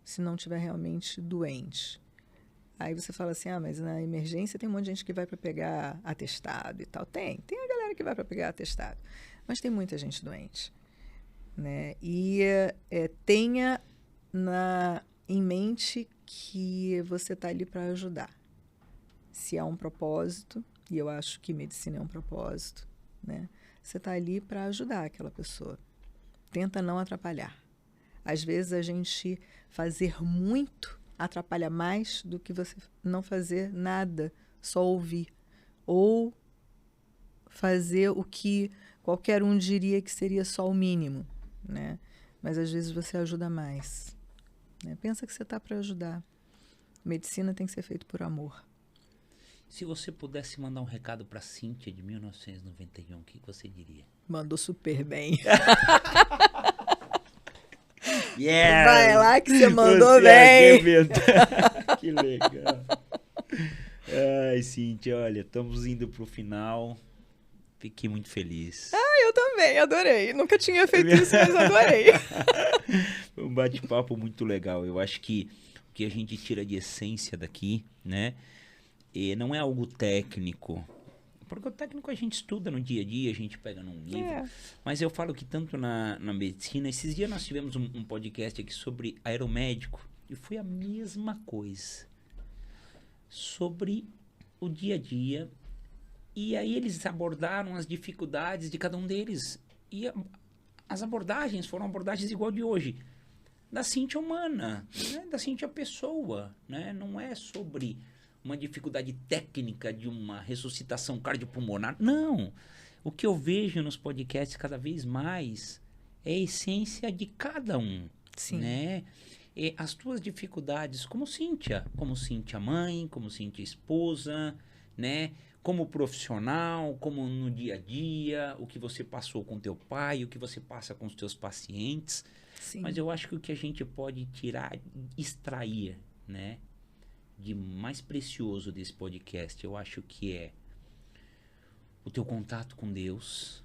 se não estiver realmente doente. Aí você fala assim, mas na emergência tem um monte de gente que vai para pegar atestado e tal. Tem a galera que vai para pegar atestado, mas tem muita gente doente, né? E tenha em mente que você está ali para ajudar. Se há um propósito, e eu acho que medicina é um propósito, né? Você está ali para ajudar aquela pessoa. Tenta não atrapalhar. Às vezes a gente fazer muito atrapalha mais do que você não fazer nada, só ouvir. Ou fazer o que qualquer um diria que seria só o mínimo, né? Mas às vezes você ajuda mais, né? Pensa que você está para ajudar. Medicina tem que ser feito por amor. Se você pudesse mandar um recado para Cíntia de 1991, o que você diria? Mandou super bem. Yes! Vai lá que você mandou bem. Que legal. Ai, Cíntia, olha, estamos indo pro final. Fiquei muito feliz. Eu também, adorei. Nunca tinha feito isso, mas adorei. Foi um bate-papo muito legal. Eu acho que o que a gente tira de essência daqui, né? Não é algo técnico. Porque o técnico a gente estuda no dia a dia, a gente pega num livro. Mas eu falo que tanto na medicina... Esses dias nós tivemos um podcast aqui sobre aeromédico. E foi a mesma coisa. Sobre o dia a dia. E aí eles abordaram as dificuldades de cada um deles. E as abordagens foram abordagens igual de hoje. Da Cíntia humana, né? Da Cíntia pessoa. Né? Não é sobre uma dificuldade técnica de uma ressuscitação cardiopulmonar. Não. O que eu vejo nos podcasts cada vez mais é a essência de cada um. Sim. Né? E as tuas dificuldades como Cíntia mãe, como Cíntia esposa, né? Como profissional, como no dia a dia, o que você passou com teu pai, o que você passa com os teus pacientes. Sim. Mas eu acho que o que a gente pode tirar, extrair, né, de mais precioso desse podcast, eu acho que é o teu contato com Deus.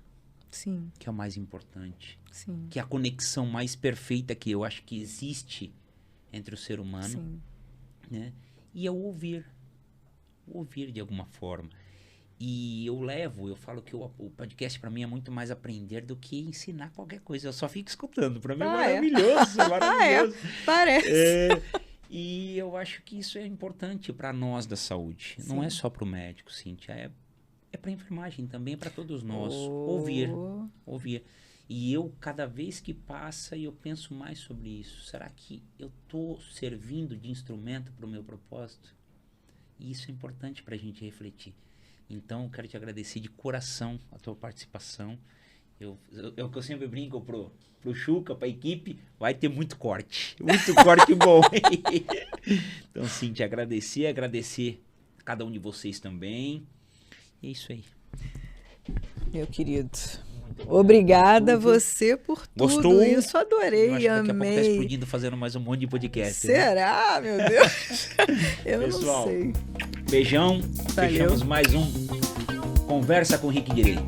Sim. Que é o mais importante. Sim. Que é a conexão mais perfeita que eu acho que existe entre o ser humano. Sim. Né? E é o ouvir de alguma forma. E eu falo que o podcast para mim é muito mais aprender do que ensinar qualquer coisa. Eu só fico escutando. Para mim é maravilhoso, maravilhoso. Parece. E eu acho que isso é importante para nós da saúde. Sim. Não é só para o médico, Cíntia. É para a enfermagem também, é para todos nós. Ouvir. E eu, cada vez que passa, eu penso mais sobre isso. Será que eu estou servindo de instrumento para o meu propósito? E isso é importante para a gente refletir. Então, eu quero te agradecer de coração a tua participação. É o que eu sempre brinco pro Chuca, pra equipe, vai ter muito corte bom. Então, sim, te agradecer a cada um de vocês também. E é isso aí. Meu querido, obrigada a você por tudo. Gostou? Isso, adorei, eu acho que daqui a pouco tá amei. explodindo, fazendo mais um monte de podcast. Será, né? Meu Deus? Eu Pessoal, não sei. Beijão. Valeu. Fechamos mais um Conversa com o Rick Direito.